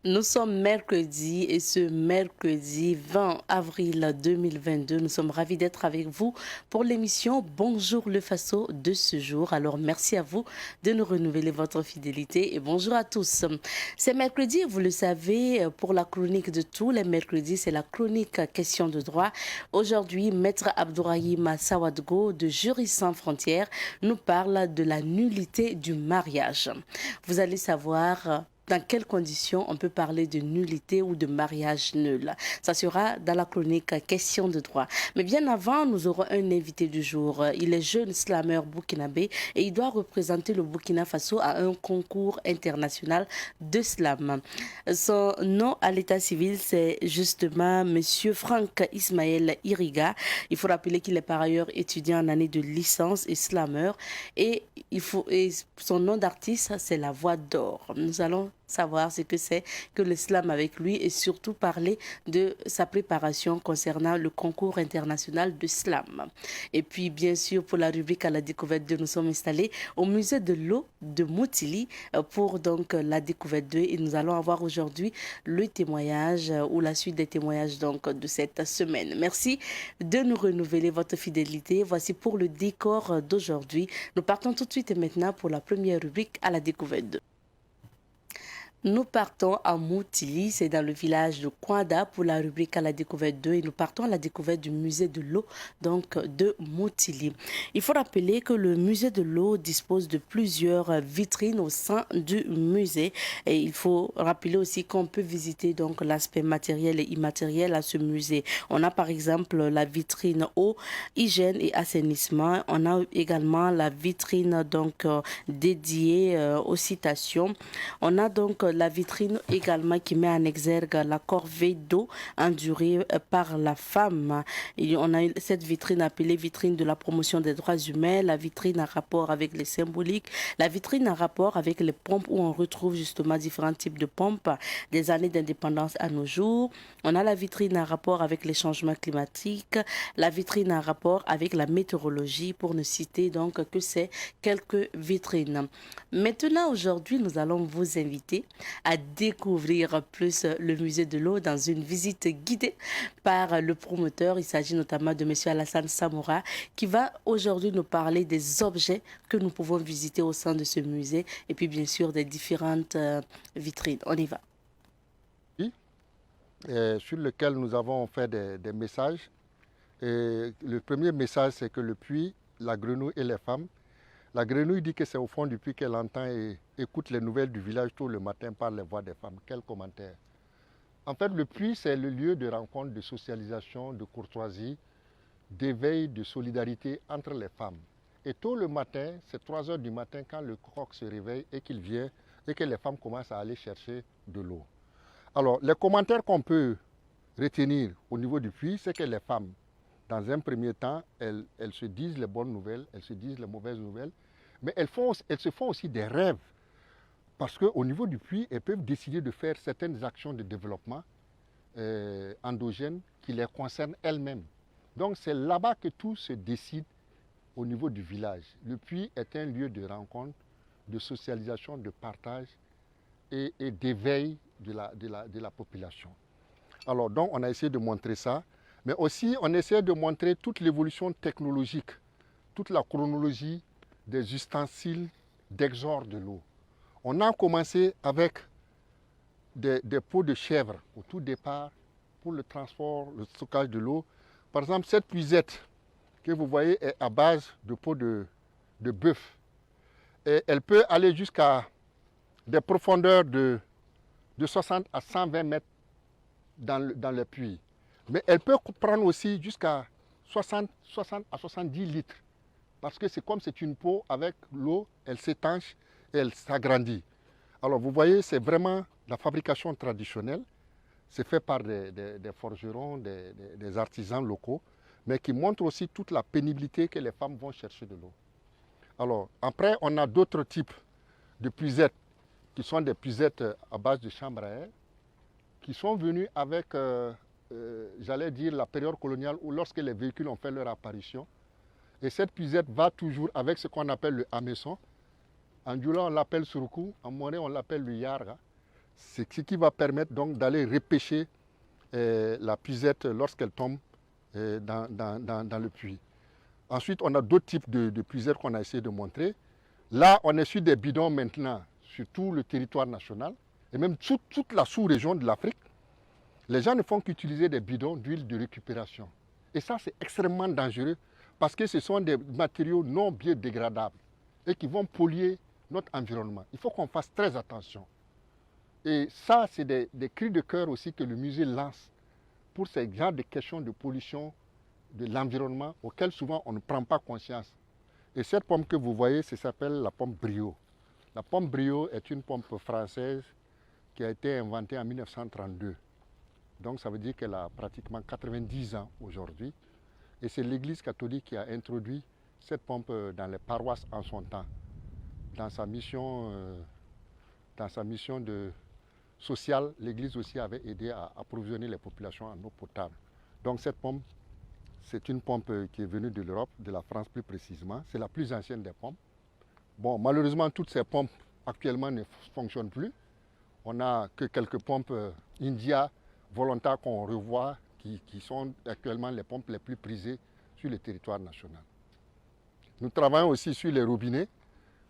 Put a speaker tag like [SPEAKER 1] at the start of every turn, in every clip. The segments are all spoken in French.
[SPEAKER 1] Nous sommes mercredi et ce mercredi 20 avril 2022, nous sommes ravis d'être avec vous pour l'émission Bonjour le Faso de ce jour. Alors merci à vous de nous renouveler votre fidélité et bonjour à tous. C'est mercredi, vous le savez, pour la chronique de tous les mercredis, c'est la chronique Question de droit. Aujourd'hui, Maître Abdourahim Sawadgo de Juristes sans frontières nous parle de la nullité du mariage. Vous allez savoir dans quelles conditions on peut parler de nullité ou de mariage nul. Ça sera dans la chronique Question de droit. Mais bien avant, nous aurons un invité du jour. Il est jeune slameur burkinabé et il doit représenter le Burkina Faso à un concours international de slam. Son nom à l'état civil, c'est justement Monsieur Franck Ismaël Iriga. Il faut rappeler qu'il est par ailleurs étudiant en année de licence et slameur. Et son nom d'artiste, c'est La Voix d'Or. Nous allons savoir ce que c'est que le slam avec lui et surtout parler de sa préparation concernant le concours international de slam. Et puis bien sûr pour la rubrique à la découverte de nous sommes installés au musée de l'eau de Moutili pour donc la découverte 2 et nous allons avoir aujourd'hui le témoignage ou la suite des témoignages donc de cette semaine. Merci de nous renouveler votre fidélité. Voici pour le décor d'aujourd'hui. Nous partons tout de suite et maintenant pour la première rubrique à la découverte 2. Nous partons à Moutili, c'est dans le village de Kwanda pour la rubrique à la découverte 2 et nous partons à la découverte du musée de l'eau donc de Moutili. Il faut rappeler que le musée de l'eau dispose de plusieurs vitrines au sein du musée et il faut rappeler aussi qu'on peut visiter donc l'aspect matériel et immatériel à ce musée. On a par exemple la vitrine eau, hygiène et assainissement. On a également la vitrine donc dédiée aux citations. On a donc la vitrine également qui met en exergue la corvée d'eau endurée par la femme. Et on a cette vitrine appelée vitrine de la promotion des droits humains, la vitrine en rapport avec les symboliques, la vitrine en rapport avec les pompes où on retrouve justement différents types de pompes des années d'indépendance à nos jours. On a la vitrine en rapport avec les changements climatiques, la vitrine en rapport avec la météorologie pour ne citer donc que ces quelques vitrines. Maintenant aujourd'hui nous allons vous inviter à découvrir plus le musée de l'eau dans une visite guidée par le promoteur. Il s'agit notamment de M. Alassane Samoura qui va aujourd'hui nous parler des objets que nous pouvons visiter au sein de ce musée et puis bien sûr des différentes vitrines. On y va.
[SPEAKER 2] Sur lequel nous avons fait des messages. Et le premier message, c'est que le puits, la grenouille et les femmes. La grenouille dit que c'est au fond du puits qu'elle entend et écoute les nouvelles du village tout le matin par les voix des femmes. Quel commentaire! En fait, le puits, c'est le lieu de rencontre, de socialisation, de courtoisie, d'éveil, de solidarité entre les femmes. Et tôt le matin, c'est 3 heures du matin quand le coq se réveille et qu'il vient et que les femmes commencent à aller chercher de l'eau. Alors, les commentaires qu'on peut retenir au niveau du puits, c'est que les femmes, dans un premier temps, elles se disent les bonnes nouvelles, elles se disent les mauvaises nouvelles, mais elles se font aussi des rêves. Parce qu'au niveau du puits, elles peuvent décider de faire certaines actions de développement endogènes qui les concernent elles-mêmes. Donc c'est là-bas que tout se décide au niveau du village. Le puits est un lieu de rencontre, de socialisation, de partage et d'éveil de la population. Alors donc on a essayé de montrer ça, mais aussi on essaie de montrer toute l'évolution technologique, toute la chronologie des ustensiles d'exor de l'eau. On a commencé avec des pots de chèvre au tout départ pour le transport, le stockage de l'eau. Par exemple, cette puisette que vous voyez est à base de pots de bœuf. Et elle peut aller jusqu'à des profondeurs de 60 à 120 mètres dans le puits. Mais elle peut prendre aussi jusqu'à 60 à 70 litres. Parce que c'est comme c'est une peau avec l'eau, elle s'étanche et elle s'agrandit. Alors vous voyez, c'est vraiment la fabrication traditionnelle. C'est fait par des forgerons, des artisans locaux, mais qui montre aussi toute la pénibilité que les femmes vont chercher de l'eau. Alors après, on a d'autres types de puisettes qui sont des puisettes à base de chambre à air, qui sont venues avec, j'allais dire, la période coloniale où lorsque les véhicules ont fait leur apparition. Et cette puisette va toujours avec ce qu'on appelle le hameçon. En Djoula, on l'appelle surkou, en Moré, on l'appelle le yarga. C'est ce qui va permettre donc d'aller repêcher la puisette lorsqu'elle tombe dans le puits. Ensuite, on a d'autres types de puisettes qu'on a essayé de montrer. Là, on est sur des bidons maintenant sur tout le territoire national et même toute la sous-région de l'Afrique. Les gens ne font qu'utiliser des bidons d'huile de récupération. Et ça, c'est extrêmement dangereux parce que ce sont des matériaux non biodégradables et qui vont polluer notre environnement. Il faut qu'on fasse très attention. Et ça, c'est des cris de cœur aussi que le musée lance pour ces genres de questions de pollution de l'environnement auxquelles souvent on ne prend pas conscience. Et cette pomme que vous voyez, ça s'appelle la pomme Brio. La pomme Brio est une pomme française qui a été inventée en 1932. Donc ça veut dire qu'elle a pratiquement 90 ans aujourd'hui. Et c'est l'Église catholique qui a introduit cette pomme dans les paroisses en son temps. Dans sa mission sociale, l'Église aussi avait aidé à approvisionner les populations en eau potable. Donc cette pomme, c'est une pomme qui est venue de l'Europe, de la France plus précisément. C'est la plus ancienne des pompes. Bon, malheureusement, toutes ces pompes actuellement ne fonctionnent plus. On n'a que quelques pompes India volontaires qu'on revoit, qui sont actuellement les pompes les plus prisées sur le territoire national. Nous travaillons aussi sur les robinets.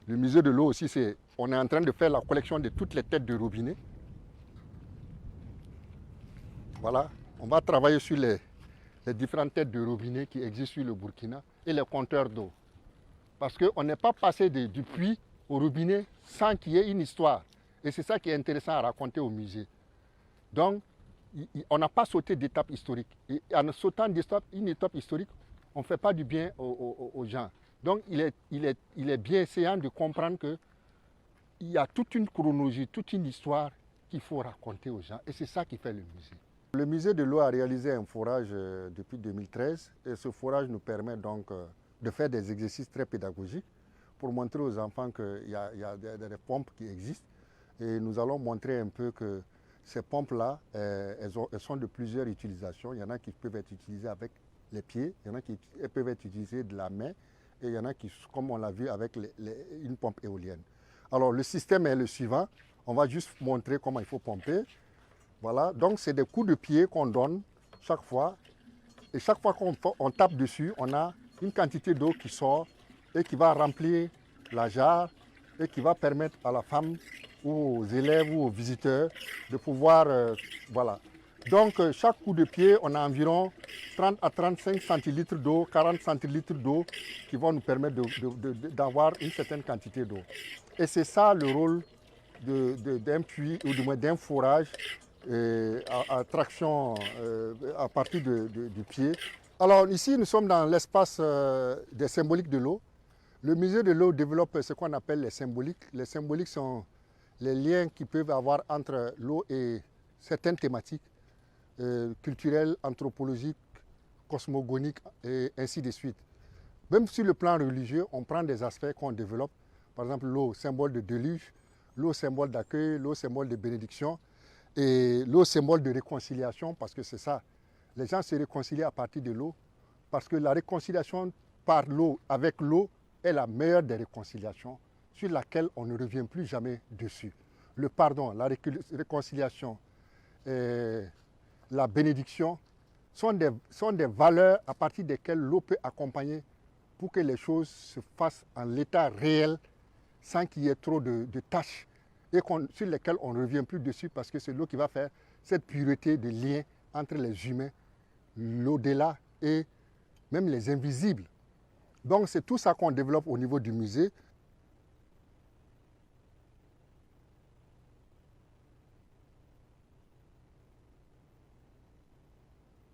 [SPEAKER 2] Le musée de l'eau aussi, on est en train de faire la collection de toutes les têtes de robinet. Voilà, on va travailler sur les différentes têtes de robinet qui existent sur le Burkina et les compteurs d'eau. Parce qu'on n'est pas passé du puits au robinet sans qu'il y ait une histoire. Et c'est ça qui est intéressant à raconter au musée. Donc, on n'a pas sauté d'étape historique. Et en sautant une étape historique, on ne fait pas du bien aux gens. Donc, il est bien essayant de comprendre qu'il y a toute une chronologie, toute une histoire qu'il faut raconter aux gens. Et c'est ça qui fait le musée. Le musée de l'eau a réalisé un forage depuis 2013. Et ce forage nous permet donc de faire des exercices très pédagogiques pour montrer aux enfants qu'il y a des pompes qui existent. Et nous allons montrer un peu que ces pompes-là, elles sont de plusieurs utilisations. Il y en a qui peuvent être utilisées avec les pieds, il y en a qui peuvent être utilisées de la main, et il y en a qui, comme on l'a vu, avec une pompe éolienne. Alors le système est le suivant. On va juste montrer comment il faut pomper. Voilà, donc c'est des coups de pied qu'on donne chaque fois. Et chaque fois qu'on tape dessus, on a une quantité d'eau qui sort et qui va remplir la jarre et qui va permettre à la femme ou aux élèves ou aux visiteurs de pouvoir, voilà. Donc chaque coup de pied, on a environ 30 à 35 centilitres d'eau, 40 centilitres d'eau qui vont nous permettre d'avoir une certaine quantité d'eau. Et c'est ça le rôle d'un puits ou du moins d'un forage à traction à partir du pied. Alors ici, nous sommes dans l'espace des symboliques de l'eau. Le musée de l'eau développe ce qu'on appelle les symboliques. Les symboliques sont les liens qu'ils peuvent avoir entre l'eau et certaines thématiques culturelles, anthropologiques, cosmogoniques et ainsi de suite. Même sur le plan religieux, on prend des aspects qu'on développe. Par exemple, l'eau, symbole de déluge, l'eau, symbole d'accueil, l'eau, symbole de bénédiction et l'eau, symbole de réconciliation, parce que c'est ça. Les gens se réconcilient à partir de l'eau, parce que la réconciliation par l'eau, avec l'eau, est la meilleure des réconciliations, sur laquelle on ne revient plus jamais dessus. Le pardon, la réconciliation, la bénédiction sont des valeurs à partir desquelles l'eau peut accompagner pour que les choses se fassent en l'état réel sans qu'il y ait trop de tâches et sur lesquelles on ne revient plus dessus parce que c'est l'eau qui va faire cette pureté de lien entre les humains, l'au-delà et même les invisibles. Donc c'est tout ça qu'on développe au niveau du musée.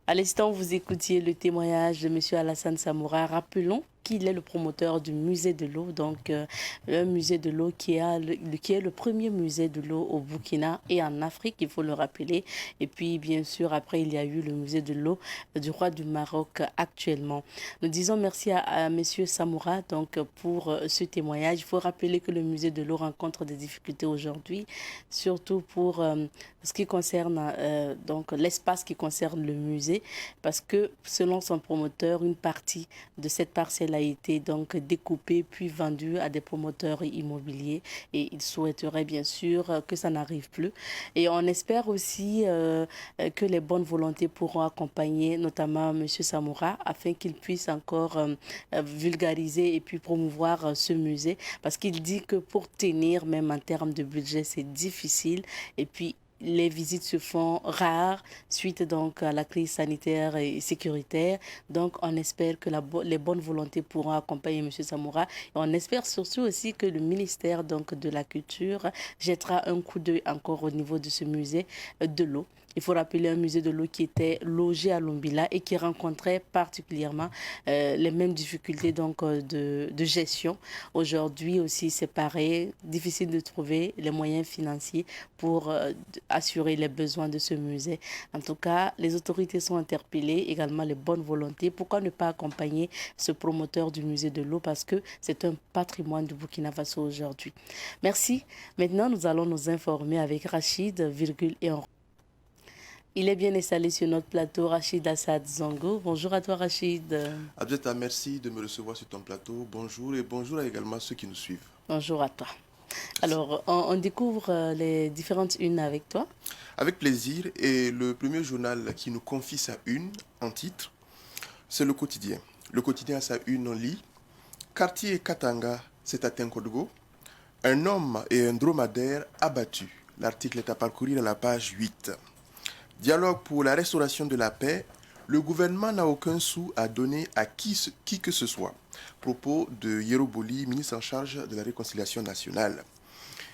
[SPEAKER 1] À l'instant, vous écoutiez le témoignage de M. Alassane Samoura. Rappelons qu'il est le promoteur du musée de l'eau, donc un musée de l'eau qui est le premier musée de l'eau au Burkina et en Afrique, il faut le rappeler. Et puis, bien sûr, après, il y a eu le musée de l'eau du roi du Maroc actuellement. Nous disons merci à M. Samoura donc, pour ce témoignage. Il faut rappeler que le musée de l'eau rencontre des difficultés aujourd'hui, surtout pour ce qui concerne donc l'espace qui concerne le musée, parce que selon son promoteur, une partie de cette parcelle a été donc découpé puis vendu à des promoteurs immobiliers et ils souhaiteraient bien sûr que ça n'arrive plus. Et on espère aussi que les bonnes volontés pourront accompagner notamment M. Samoura afin qu'il puisse encore vulgariser et puis promouvoir ce musée parce qu'il dit que pour tenir même en termes de budget c'est difficile et puis les visites se font rares suite donc à la crise sanitaire et sécuritaire. Donc on espère que les bonnes volontés pourront accompagner M. Samoura. Et on espère surtout aussi que le ministère donc de la Culture jettera un coup d'œil encore au niveau de ce musée de l'eau. Il faut rappeler un musée de l'eau qui était logé à Lumbila et qui rencontrait particulièrement les mêmes difficultés donc, de gestion. Aujourd'hui aussi, c'est pareil, difficile de trouver les moyens financiers pour assurer les besoins de ce musée. En tout cas, les autorités sont interpellées, également les bonnes volontés. Pourquoi ne pas accompagner ce promoteur du musée de l'eau parce que c'est un patrimoine du Burkina Faso aujourd'hui. Merci. Maintenant, nous allons nous informer avec Rachid, et en il est bien installé sur notre plateau, Rachid Assad Zongo. Bonjour à toi, Rachid.
[SPEAKER 3] Abdeta, merci de me recevoir sur ton plateau. Bonjour et bonjour également à ceux qui nous suivent.
[SPEAKER 1] Bonjour à toi. Alors, on découvre les différentes unes avec toi.
[SPEAKER 3] Avec plaisir. Et le premier journal qui nous confie sa une en titre, c'est Le Quotidien. Le Quotidien a sa une, on lit « Quartier Katanga s'est atteint Kodgo. Un homme et un dromadaire abattus ». L'article est à parcourir à la page 8. Dialogue pour la restauration de la paix. Le gouvernement n'a aucun sou à donner à qui que ce soit. Propos de Yeroboli, ministre en charge de la réconciliation nationale.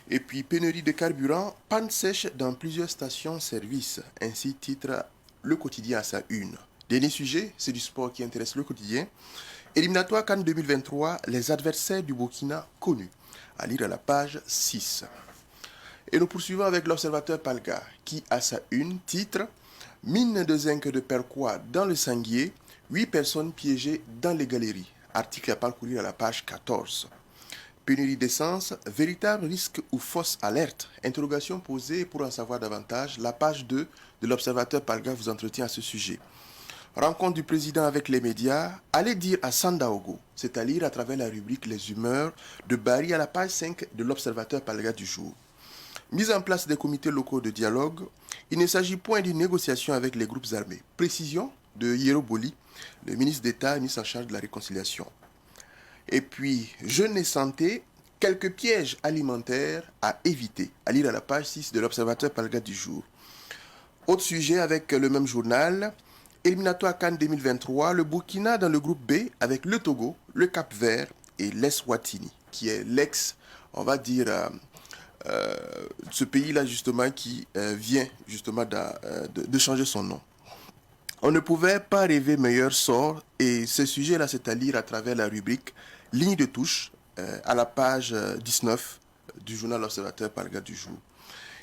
[SPEAKER 3] Et puis, pénurie de carburant, panne sèche dans plusieurs stations-service. Ainsi titre Le Quotidien à sa une. Dernier sujet, c'est du sport qui intéresse Le Quotidien. Éliminatoire CAN 2023, les adversaires du Burkina connus. À lire à la page 6. Et nous poursuivons avec l'observateur Palga, qui a sa une titre « Mine de zinc de Perquois dans le Sanguier, 8 personnes piégées dans les galeries ». Article à parcourir à la page 14. Pénurie d'essence, véritable risque ou fausse alerte? Interrogation posée pour en savoir davantage. La page 2 de l'observateur Palga vous entretient à ce sujet. Rencontre du président avec les médias, allez dire à Sandaogo, c'est à lire à travers la rubrique Les humeurs de Barry à la page 5 de l'observateur Palga du jour. Mise en place des comités locaux de dialogue, il ne s'agit point d'une négociation avec les groupes armés. Précision de Yeroboli, le ministre d'État, ministre en charge de la réconciliation. Et puis, jeûne et santé, quelques pièges alimentaires à éviter. À lire à la page 6 de l'Observateur Palga du jour. Autre sujet avec le même journal, éliminatoire CAN 2023, le Burkina dans le groupe B avec le Togo, le Cap-Vert et l'Eswatini, qui est l'ex, on va dire, ce pays-là justement qui vient justement de changer son nom. On ne pouvait pas rêver meilleur sort et ce sujet-là c'est à lire à travers la rubrique Ligne de touche à la page 19 du journal L'Observateur Palga du jour.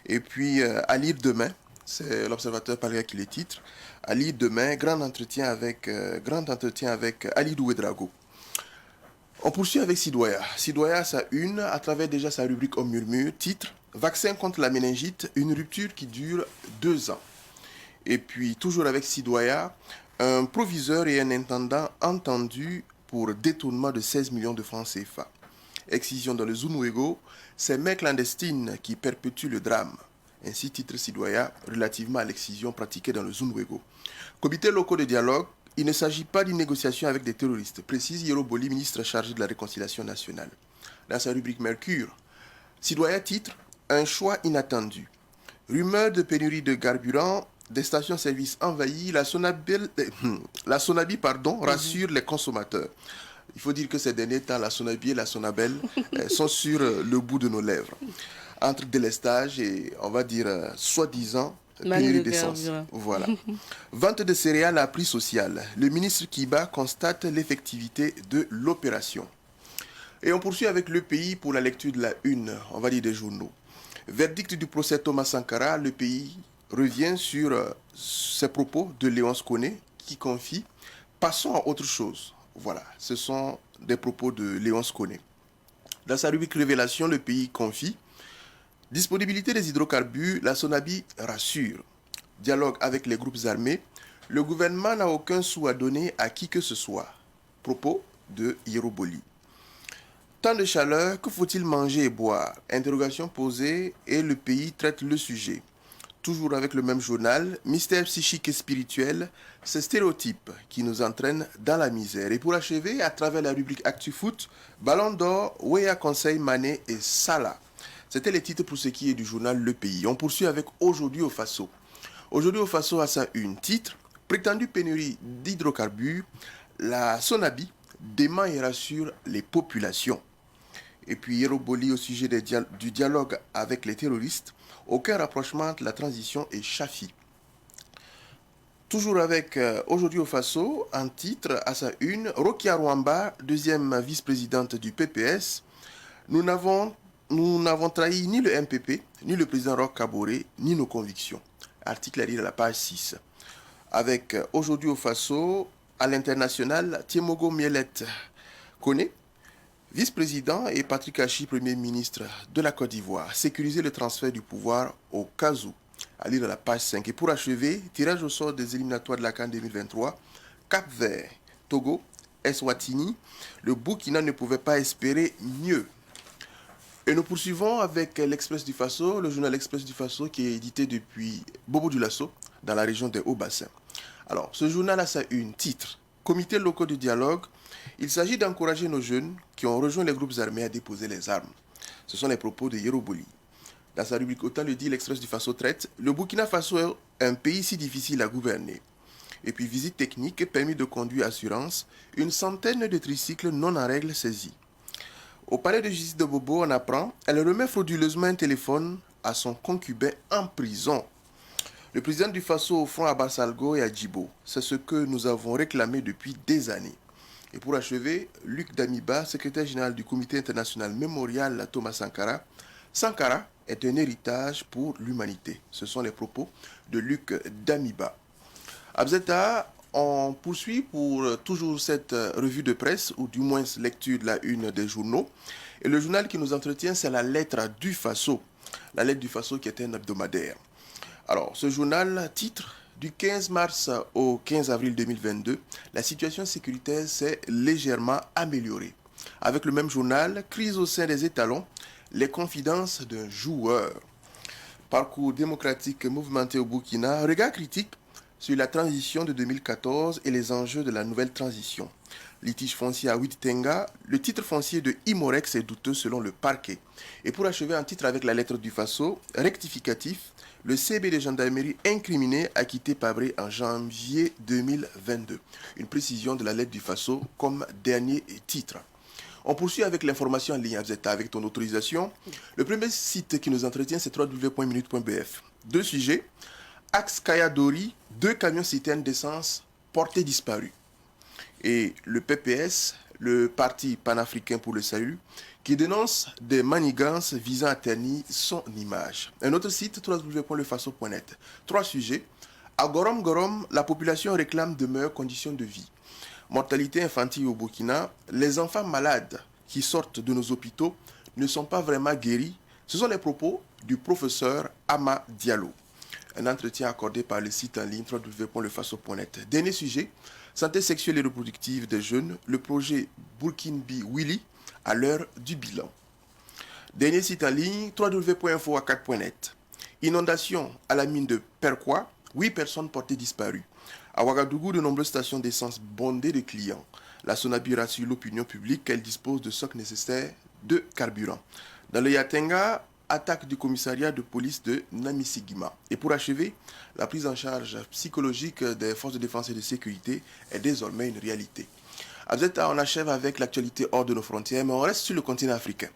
[SPEAKER 3] Et puis à lire demain, c'est l'Observateur Palga qui les titre, à lire demain, grand entretien avec Alidou Ouedraogo. On poursuit avec Sidoya. Sidoya a sa une, à travers déjà sa rubrique Au murmure, titre « Vaccin contre la méningite, une rupture qui dure 2 ans ». Et puis, toujours avec Sidoya, un proviseur et un intendant entendus pour détournement de 16 millions de francs CFA. Excision dans le Zunwego, c'est main clandestine qui perpétue le drame. Ainsi titre Sidoya relativement à l'excision pratiquée dans le Zunwego. Comité locaux de dialogue, il ne s'agit pas d'une négociation avec des terroristes, précise Yeroboli, ministre chargé de la réconciliation nationale. Dans sa rubrique Mercure, Sidoya titre « Un choix inattendu ». Rumeur de pénurie de carburant, des stations-service envahies, la Sonabi rassure les consommateurs. Il faut dire que ces derniers temps, la Sonabi et la Sonabel sont sur le bout de nos lèvres. Entre délestage et, on va dire, soi-disant, pénurie d'essence. Voilà. Vente de céréales à prix social. Le ministre Kiba constate l'effectivité de l'opération. Et on poursuit avec le pays pour la lecture de la une, on va dire des journaux. Verdict du procès Thomas Sankara, le pays revient sur ces propos de Léonce Koné qui confie « Passons à autre chose ». Voilà, ce sont des propos de Léonce Koné. Dans sa rubrique Révélation, le pays confie « Disponibilité des hydrocarbures, la Sonabi rassure. Dialogue avec les groupes armés, le gouvernement n'a aucun sou à donner à qui que ce soit. » Propos de Yeroboli. Tant de chaleur, que faut-il manger et boire? Interrogation posée et le pays traite le sujet. Toujours avec le même journal, mystère psychique et spirituel, ces stéréotypes qui nous entraînent dans la misère. Et pour achever, à travers la rubrique Actu Foot, Ballon d'Or, Weah Conseil, Mané et Salah. C'était les titres pour ce qui est du journal Le Pays. On poursuit avec Aujourd'hui au Faso. Aujourd'hui au Faso a sa une titre, prétendue pénurie d'hydrocarbures, la Sonabi dément et rassure les populations. Et puis Yeroboli au sujet du dialogue avec les terroristes, aucun rapprochement entre la transition et Chafi. Toujours avec Aujourd'hui au Faso, un titre à sa une, Rokia Rwamba, deuxième vice-présidente du PPS, nous n'avons trahi ni le MPP, ni le président Roch Kaboré, ni nos convictions. Article à lire à la page 6. Avec Aujourd'hui au Faso, à l'international, Tiemogo Mielet Kone, vice-président, et Patrick Hachi, premier ministre de la Côte d'Ivoire. Sécuriser le transfert du pouvoir au cas où. À lire à la page 5. Et pour achever, tirage au sort des éliminatoires de la CAN 2023, Cap-Vert, Togo, Eswatini, le Burkina ne pouvait pas espérer mieux. Et nous poursuivons avec l'Express du Faso, le journal Express du Faso qui est édité depuis Bobo Dioulasso, dans la région des Hauts-Bassins. Alors, ce journal a sa une titre, Comité locaux de dialogue. Il s'agit d'encourager nos jeunes qui ont rejoint les groupes armés à déposer les armes. Ce sont les propos de Yeroboli. Dans sa rubrique Autant le dit, l'Express du Faso traite, le Burkina Faso est un pays si difficile à gouverner. Et puis, visite technique, permis de conduire assurance, une centaine de tricycles non en règle saisis. Au palais de justice de Bobo, on apprend, elle remet frauduleusement un téléphone à son concubin en prison. Le président du Faso au front à Bassalgo et à Djibo. C'est ce que nous avons réclamé depuis des années. Et pour achever, Luc Damiba, secrétaire général du comité international mémorial Thomas Sankara. Sankara est un héritage pour l'humanité. Ce sont les propos de Luc Damiba. Abzeta, on poursuit pour toujours cette revue de presse, ou du moins lecture de la une des journaux. Et le journal qui nous entretient, c'est la lettre du Faso. La lettre du Faso qui est un hebdomadaire. Alors, ce journal titre du 15 mars au 15 avril 2022, la situation sécuritaire s'est légèrement améliorée. Avec le même journal, crise au sein des étalons, les confidences d'un joueur. Parcours démocratique mouvementé au Burkina, regard critique sur la transition de 2014 et les enjeux de la nouvelle transition. Litige foncier à Ouittenga, le titre foncier de Imorex est douteux selon le parquet. Et pour achever un titre avec la lettre du Faso, rectificatif, le CB de gendarmerie incriminé acquitté Pabré en janvier 2022. Une précision de la lettre du Faso comme dernier titre. On poursuit avec l'information en ligne avec ton autorisation. Le premier site qui nous entretient, c'est www.minute.bf. Deux sujets. Axe Kayadori, 2 camions citernes d'essence portés disparus. Et le PPS, le Parti panafricain pour le salut, qui dénonce des manigances visant à ternir son image. Un autre site, www.lefaso.net. 3 sujets. À Gorom Gorom, la population réclame de meilleures conditions de vie. Mortalité infantile au Burkina, les enfants malades qui sortent de nos hôpitaux ne sont pas vraiment guéris. Ce sont les propos du professeur Ama Diallo. Un entretien accordé par le site en ligne www.lefaso.net. Dernier sujet, santé sexuelle et reproductive des jeunes, le projet Burkinbi Willy à l'heure du bilan. Dernier site en ligne www.info4.net. Inondation à la mine de Perquois, 8 personnes portées disparues. À Ouagadougou, de nombreuses stations d'essence bondées de clients. La Sonabi rassure l'opinion publique qu'elle dispose de stocks nécessaires de carburant. Dans le Yatenga, attaque du commissariat de police de Namisigima. Et pour achever, la prise en charge psychologique des forces de défense et de sécurité est désormais une réalité. On achève avec l'actualité hors de nos frontières, mais on reste sur le continent africain.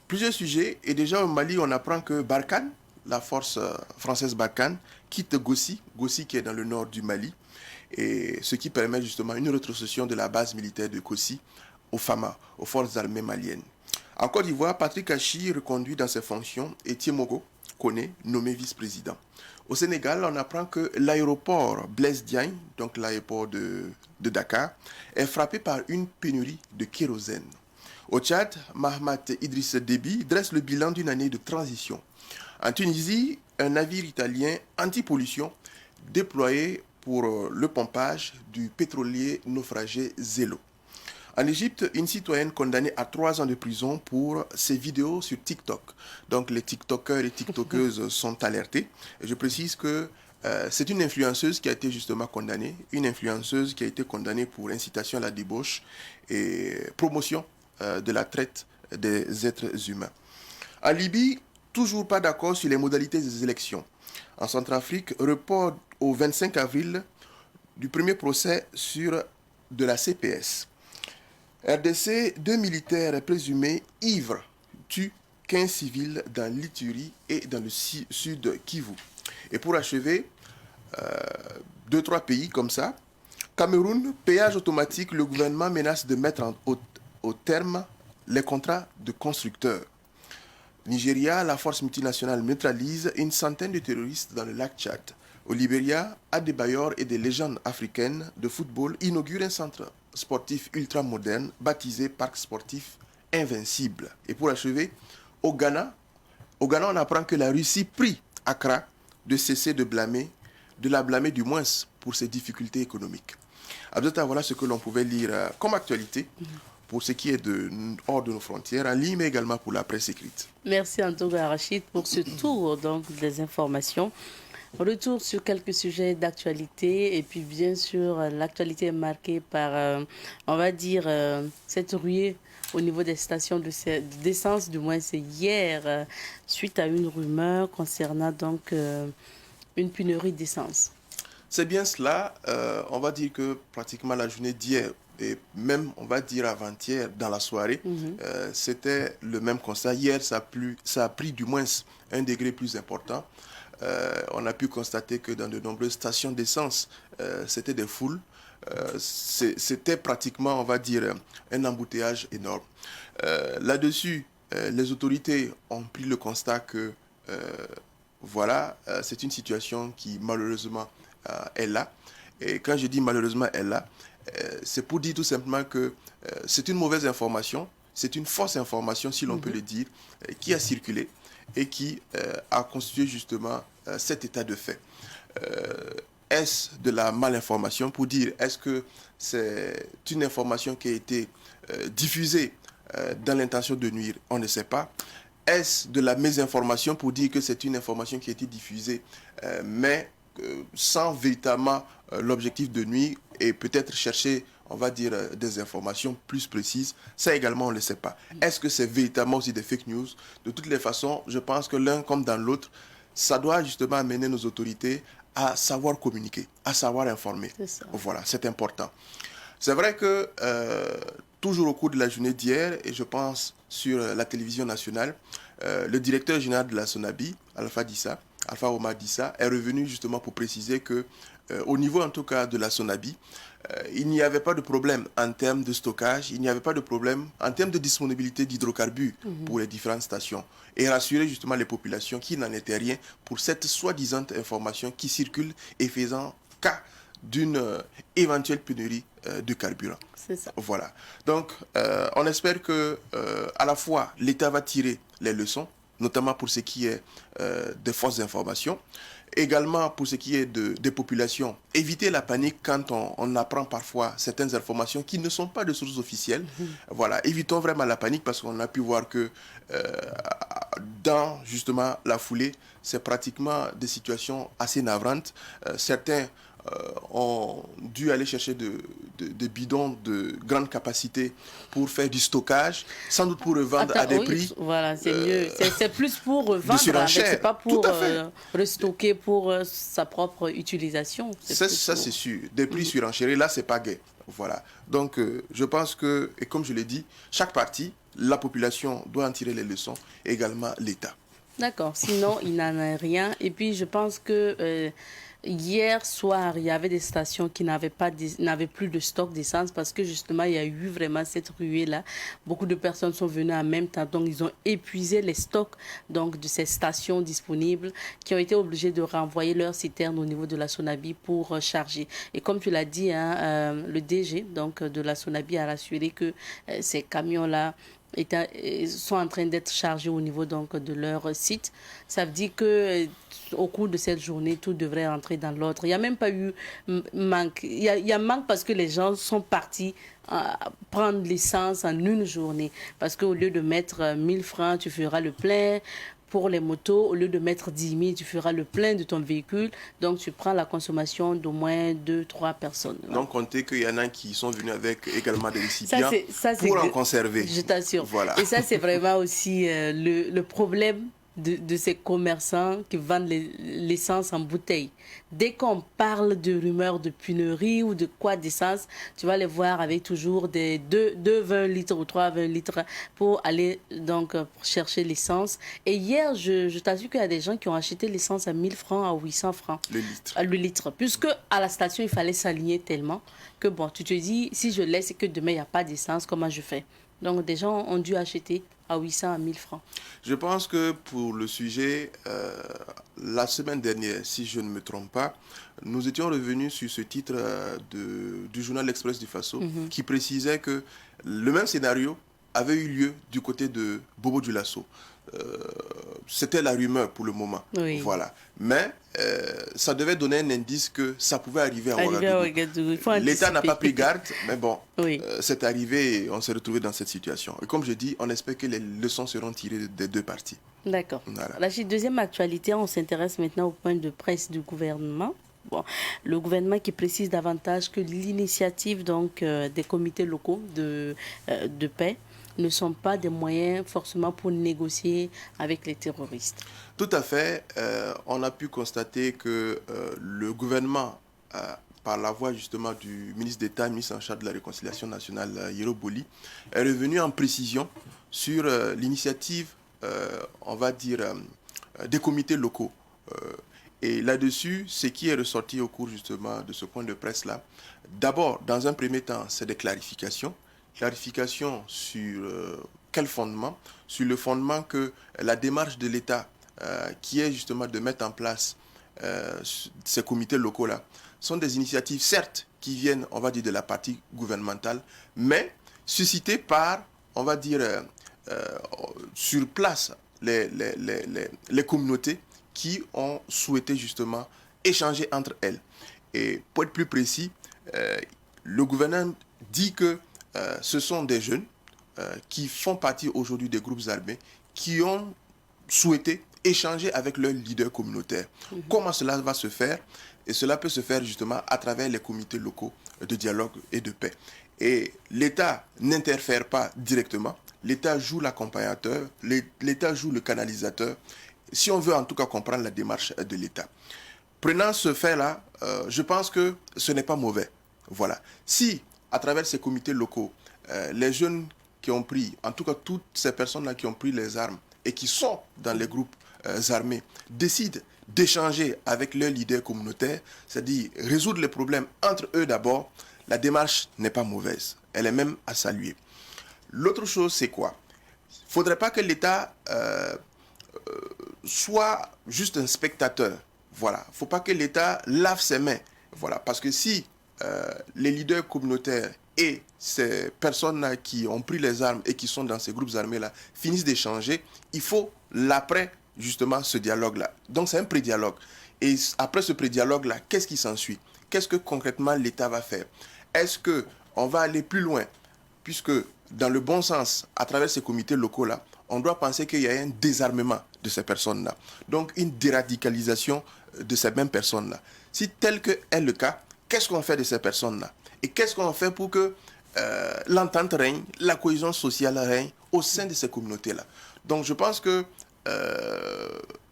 [SPEAKER 3] Plusieurs sujets, et déjà au Mali, on apprend que Barkhane, la force française Barkhane, quitte Gossi qui est dans le nord du Mali, et ce qui permet justement une rétrocession de la base militaire de Gossi au FAMA, aux forces armées maliennes. En Côte d'Ivoire, Patrick Hachi reconduit dans ses fonctions et Tiemogo Kone nommé vice-président. Au Sénégal, on apprend que l'aéroport Blaise Diagne, donc l'aéroport de Dakar, est frappé par une pénurie de kérosène. Au Tchad, Mahamat Idriss Déby dresse le bilan d'une année de transition. En Tunisie, un navire italien anti-pollution déployé pour le pompage du pétrolier naufragé Zelo. En Égypte, une citoyenne condamnée à 3 ans de prison pour ses vidéos sur TikTok. Donc les TikTokers et TikTokeuses sont alertés. Et je précise que c'est une influenceuse qui a été justement condamnée, une influenceuse qui a été condamnée pour incitation à la débauche et promotion de la traite des êtres humains. En Libye, toujours pas d'accord sur les modalités des élections. En Centrafrique, report au 25 avril du premier procès sur de la CPS. RDC, 2 militaires présumés ivres tuent 15 civils dans l'Ituri et dans le sud Kivu. Et pour achever, 2-3 pays comme ça. Cameroun, péage automatique, le gouvernement menace de mettre au terme les contrats de constructeurs. Nigeria, la force multinationale neutralise une centaine de terroristes dans le lac Tchad. Au Libéria, Adebayor et des légendes africaines de football inaugurent un centre sportif ultra-moderne baptisé Parc sportif Invincible. Et pour achever, au Ghana, on apprend que la Russie prie Accra de cesser de la blâmer du moins pour ses difficultés économiques. Abdata, voilà ce que l'on pouvait lire comme actualité pour ce qui est hors de nos frontières, en ligne, mais également pour la presse écrite.
[SPEAKER 1] Merci Antoine Rachid pour ce tour donc, des informations. Retour sur quelques sujets d'actualité et puis bien sûr l'actualité est marquée par, on va dire, cette ruée au niveau des stations d'essence, du moins c'est hier, suite à une rumeur concernant donc une pénurie d'essence.
[SPEAKER 3] C'est bien cela. On va dire que pratiquement la journée d'hier et même, on va dire avant-hier, dans la soirée, c'était le même constat. Hier, ça a pris du moins un degré plus important. On a pu constater que dans de nombreuses stations d'essence, c'était des foules. C'était pratiquement, on va dire, un embouteillage énorme. Là-dessus, les autorités ont pris le constat que, voilà, c'est une situation qui malheureusement est là. Et quand je dis malheureusement est là, c'est pour dire tout simplement que c'est une mauvaise information, c'est une fausse information, si l'on peut le dire, qui a circulé et qui a constitué justement cet état de fait. Est-ce de la malinformation pour dire, est-ce que c'est une information qui a été diffusée dans l'intention de nuire? On ne sait pas. Est-ce de la mésinformation pour dire que c'est une information qui a été diffusée, mais sans véritablement l'objectif de nuire et peut-être chercher, on va dire, des informations plus précises? Ça également, on ne le sait pas. Est-ce que c'est véritablement aussi des fake news? De toutes les façons, je pense que l'un comme dans l'autre, ça doit justement amener nos autorités à savoir communiquer, à savoir informer. Voilà, c'est important. C'est vrai que toujours au cours de la journée d'hier, et je pense sur la télévision nationale, le directeur général de la SONABI, Alpha Omar Dissa, est revenu justement pour préciser que au niveau en tout cas de la SONABI, il n'y avait pas de problème en termes de stockage, il n'y avait pas de problème en termes de disponibilité d'hydrocarbures pour les différentes stations. Et rassurer justement les populations qui n'en étaient rien pour cette soi-disant information qui circule et faisant cas d'une éventuelle pénurie de carburant.
[SPEAKER 1] C'est ça.
[SPEAKER 3] Voilà. Donc, on espère que à la fois l'État va tirer les leçons, notamment pour ce qui est des fausses informations, également pour ce qui est des populations. Éviter la panique quand on apprend parfois certaines informations qui ne sont pas de sources officielles. Voilà, évitons vraiment la panique parce qu'on a pu voir que dans justement la foulée, c'est pratiquement des situations assez navrantes. Certains ont dû aller chercher des bidons de grande capacité pour faire du stockage, sans doute pour revendre à des prix.
[SPEAKER 1] Voilà, c'est mieux. C'est plus pour revendre, c'est pas pour restocker pour sa propre utilisation.
[SPEAKER 3] Ça, c'est sûr. Des prix surenchérés, là, c'est pas gai. Voilà. Donc, je pense que, et comme je l'ai dit, chaque partie, la population doit en tirer les leçons, et également l'État.
[SPEAKER 1] D'accord. Sinon, il n'en a rien. Et puis, je pense que hier soir, il y avait des stations qui n'avaient plus de stock d'essence parce que justement, il y a eu vraiment cette ruée-là. Beaucoup de personnes sont venues en même temps, donc ils ont épuisé les stocks donc, de ces stations disponibles qui ont été obligées de renvoyer leurs citernes au niveau de la SONABI pour charger. Et comme tu l'as dit, hein, le DG donc, de la SONABI a rassuré que ces camions-là sont en train d'être chargés au niveau donc de leur site. Ça veut dire que au cours de cette journée, tout devrait rentrer dans l'ordre. Il n'y a même pas eu manque. Il y a manque parce que les gens sont partis prendre l'essence en une journée. Parce qu'au lieu de mettre 1000 francs, tu feras le plein. Pour les motos, au lieu de mettre 10 000, tu feras le plein de ton véhicule. Donc, tu prends la consommation d'au moins 2-3 personnes.
[SPEAKER 3] Donc, comptez qu'il y en a qui sont venus avec également des récipients pour en conserver.
[SPEAKER 1] Je t'assure.
[SPEAKER 3] Voilà.
[SPEAKER 1] Et ça, c'est vraiment aussi le problème de ces commerçants qui vendent l'essence en bouteille. Dès qu'on parle de rumeurs de pénurie ou de quoi d'essence, tu vas les voir avec toujours des 20 litres ou 20 litres pour aller donc chercher l'essence. Et hier, je t'assure qu'il y a des gens qui ont acheté l'essence à 1000 francs, à 800 francs. Le litre. Puisque à la station, il fallait s'aligner tellement que bon, tu te dis, si je laisse et que demain, il n'y a pas d'essence, comment je fais? Donc, des gens ont dû acheter à 800 à 1000 francs.
[SPEAKER 3] Je pense que pour le sujet, la semaine dernière, si je ne me trompe pas, nous étions revenus sur ce titre du journal L'Express du Faso qui précisait que le même scénario avait eu lieu du côté de Bobo Dioulasso. C'était la rumeur pour le moment.
[SPEAKER 1] Oui.
[SPEAKER 3] Voilà. Mais ça devait donner un indice que ça pouvait arriver à Ouagadougou. L'État n'a pas pris garde, mais bon,
[SPEAKER 1] oui.
[SPEAKER 3] C'est arrivé et on s'est retrouvé dans cette situation. Et comme je dis, on espère que les leçons seront tirées des deux parties.
[SPEAKER 1] D'accord.
[SPEAKER 3] Voilà.
[SPEAKER 1] La deuxième actualité, on s'intéresse maintenant au point de presse du gouvernement. Bon, le gouvernement qui précise davantage que l'initiative donc des comités locaux de paix ne sont pas des moyens forcément pour négocier avec les terroristes.
[SPEAKER 3] Tout à fait. On a pu constater que le gouvernement, par la voix justement du ministre d'État, ministre en charge de la réconciliation nationale, Yero Boli, est revenu en précision sur l'initiative, on va dire, des comités locaux. Et là-dessus, ce qui est ressorti au cours justement de ce point de presse-là, d'abord, dans un premier temps, c'est des clarifications. Clarification sur quel fondement? Sur le fondement que la démarche de l'État, qui est justement de mettre en place ces comités locaux-là, sont des initiatives, certes, qui viennent, on va dire, de la partie gouvernementale, mais suscitées par, on va dire, sur place, les communautés qui ont souhaité justement échanger entre elles. Et pour être plus précis, le gouvernement dit que ce sont des jeunes qui font partie aujourd'hui des groupes armés qui ont souhaité échanger avec leurs leaders communautaires. Comment cela va se faire? Et cela peut se faire justement à travers les comités locaux de dialogue et de paix. Et l'État n'interfère pas directement. L'État joue l'accompagnateur, l'État joue le canalisateur, si on veut en tout cas comprendre la démarche de l'État. Prenant ce fait-là, je pense que ce n'est pas mauvais. Voilà. Si à travers ces comités locaux, les jeunes qui ont pris, en tout cas toutes ces personnes-là qui ont pris les armes et qui sont dans les groupes armés, décident d'échanger avec leurs leaders communautaires, c'est-à-dire résoudre les problèmes entre eux d'abord, la démarche n'est pas mauvaise. Elle est même à saluer. L'autre chose, c'est quoi? Il ne faudrait pas que l'État soit juste un spectateur. Voilà. Il ne faut pas que l'État lave ses mains. Voilà. Parce que si les leaders communautaires et ces personnes-là qui ont pris les armes et qui sont dans ces groupes armés-là finissent d'échanger, il faut l'après, justement, ce dialogue-là. Donc, c'est un pré-dialogue. Et après ce pré-dialogue-là, qu'est-ce qui s'ensuit? Qu'est-ce que concrètement l'État va faire? Est-ce qu'on va aller plus loin? Puisque, dans le bon sens, à travers ces comités locaux-là, on doit penser qu'il y a un désarmement de ces personnes-là. Donc, une déradicalisation de ces mêmes personnes-là. Si tel que est le cas, qu'est-ce qu'on fait de ces personnes-là? Et qu'est-ce qu'on fait pour que l'entente règne, la cohésion sociale règne au sein de ces communautés-là? Donc, je pense que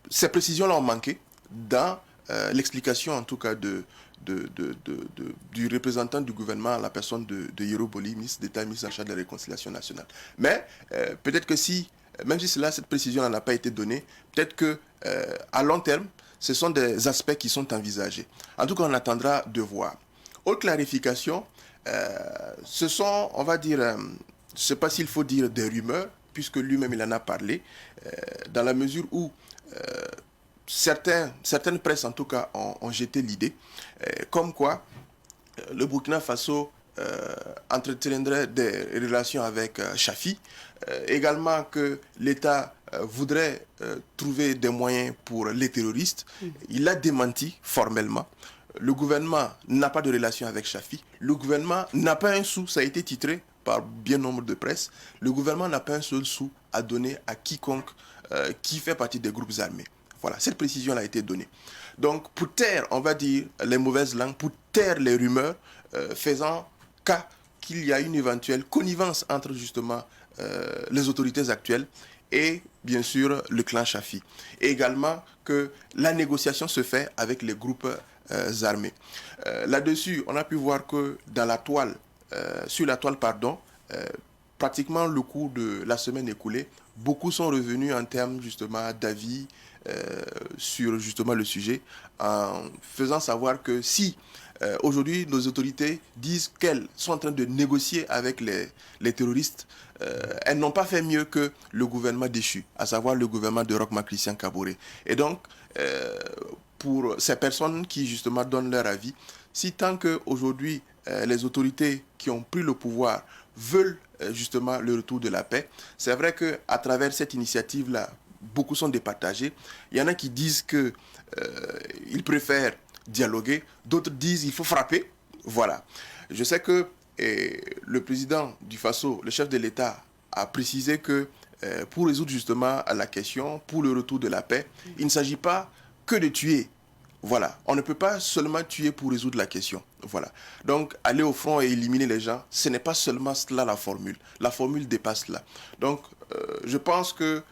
[SPEAKER 3] ces précisions-là ont manqué dans l'explication, en tout cas, du représentant du gouvernement à la personne de Yero Boli, ministre d'État, ministre en charge de la réconciliation nationale. Mais peut-être que si, même si cette précision n'a pas été donnée, peut-être qu'à long terme, ce sont des aspects qui sont envisagés. En tout cas, on attendra de voir. Autre clarification, ce sont, on va dire, je ne sais pas s'il faut dire des rumeurs, puisque lui-même il en a parlé, dans la mesure où certaines presses en tout cas ont jeté l'idée, comme quoi le Burkina Faso entretiendrait des relations avec Chafi. Également que l'État voudrait trouver des moyens pour les terroristes. Il a démenti formellement. Le gouvernement n'a pas de relation avec Chafi. Le gouvernement n'a pas un sou, ça a été titré par bien nombre de presse. Le gouvernement n'a pas un seul sou à donner à quiconque qui fait partie des groupes armés. Voilà, cette précision a été donnée. Donc, pour taire, on va dire, les mauvaises langues, pour taire les rumeurs, faisant cas qu'il y a une éventuelle connivence entre justement les autorités actuelles et bien sûr le clan Chafi. Et également que la négociation se fait avec les groupes armés. Là-dessus, on a pu voir que dans la toile, sur la toile, pratiquement le cours de la semaine écoulée, beaucoup sont revenus en termes justement d'avis sur justement le sujet, en faisant savoir que si aujourd'hui nos autorités disent qu'elles sont en train de négocier avec les terroristes, elles n'ont pas fait mieux que le gouvernement déchu, à savoir le gouvernement de Roch-Marc Christian Kaboré. Et donc, pour ces personnes qui justement donnent leur avis, si tant qu'aujourd'hui les autorités qui ont pris le pouvoir veulent justement le retour de la paix, c'est vrai qu'à travers cette initiative-là, beaucoup sont départagés. Il y en a qui disent qu'ils préfèrent dialoguer, d'autres disent qu'il faut frapper. Voilà. Je sais que le président du Faso, le chef de l'État, a précisé que pour résoudre justement la question, pour le retour de la paix, il ne s'agit pas que de tuer. Voilà, on ne peut pas seulement tuer pour résoudre la question. Voilà. Donc, aller au front et éliminer les gens, ce n'est pas seulement cela la formule. La formule dépasse cela. Donc, je pense que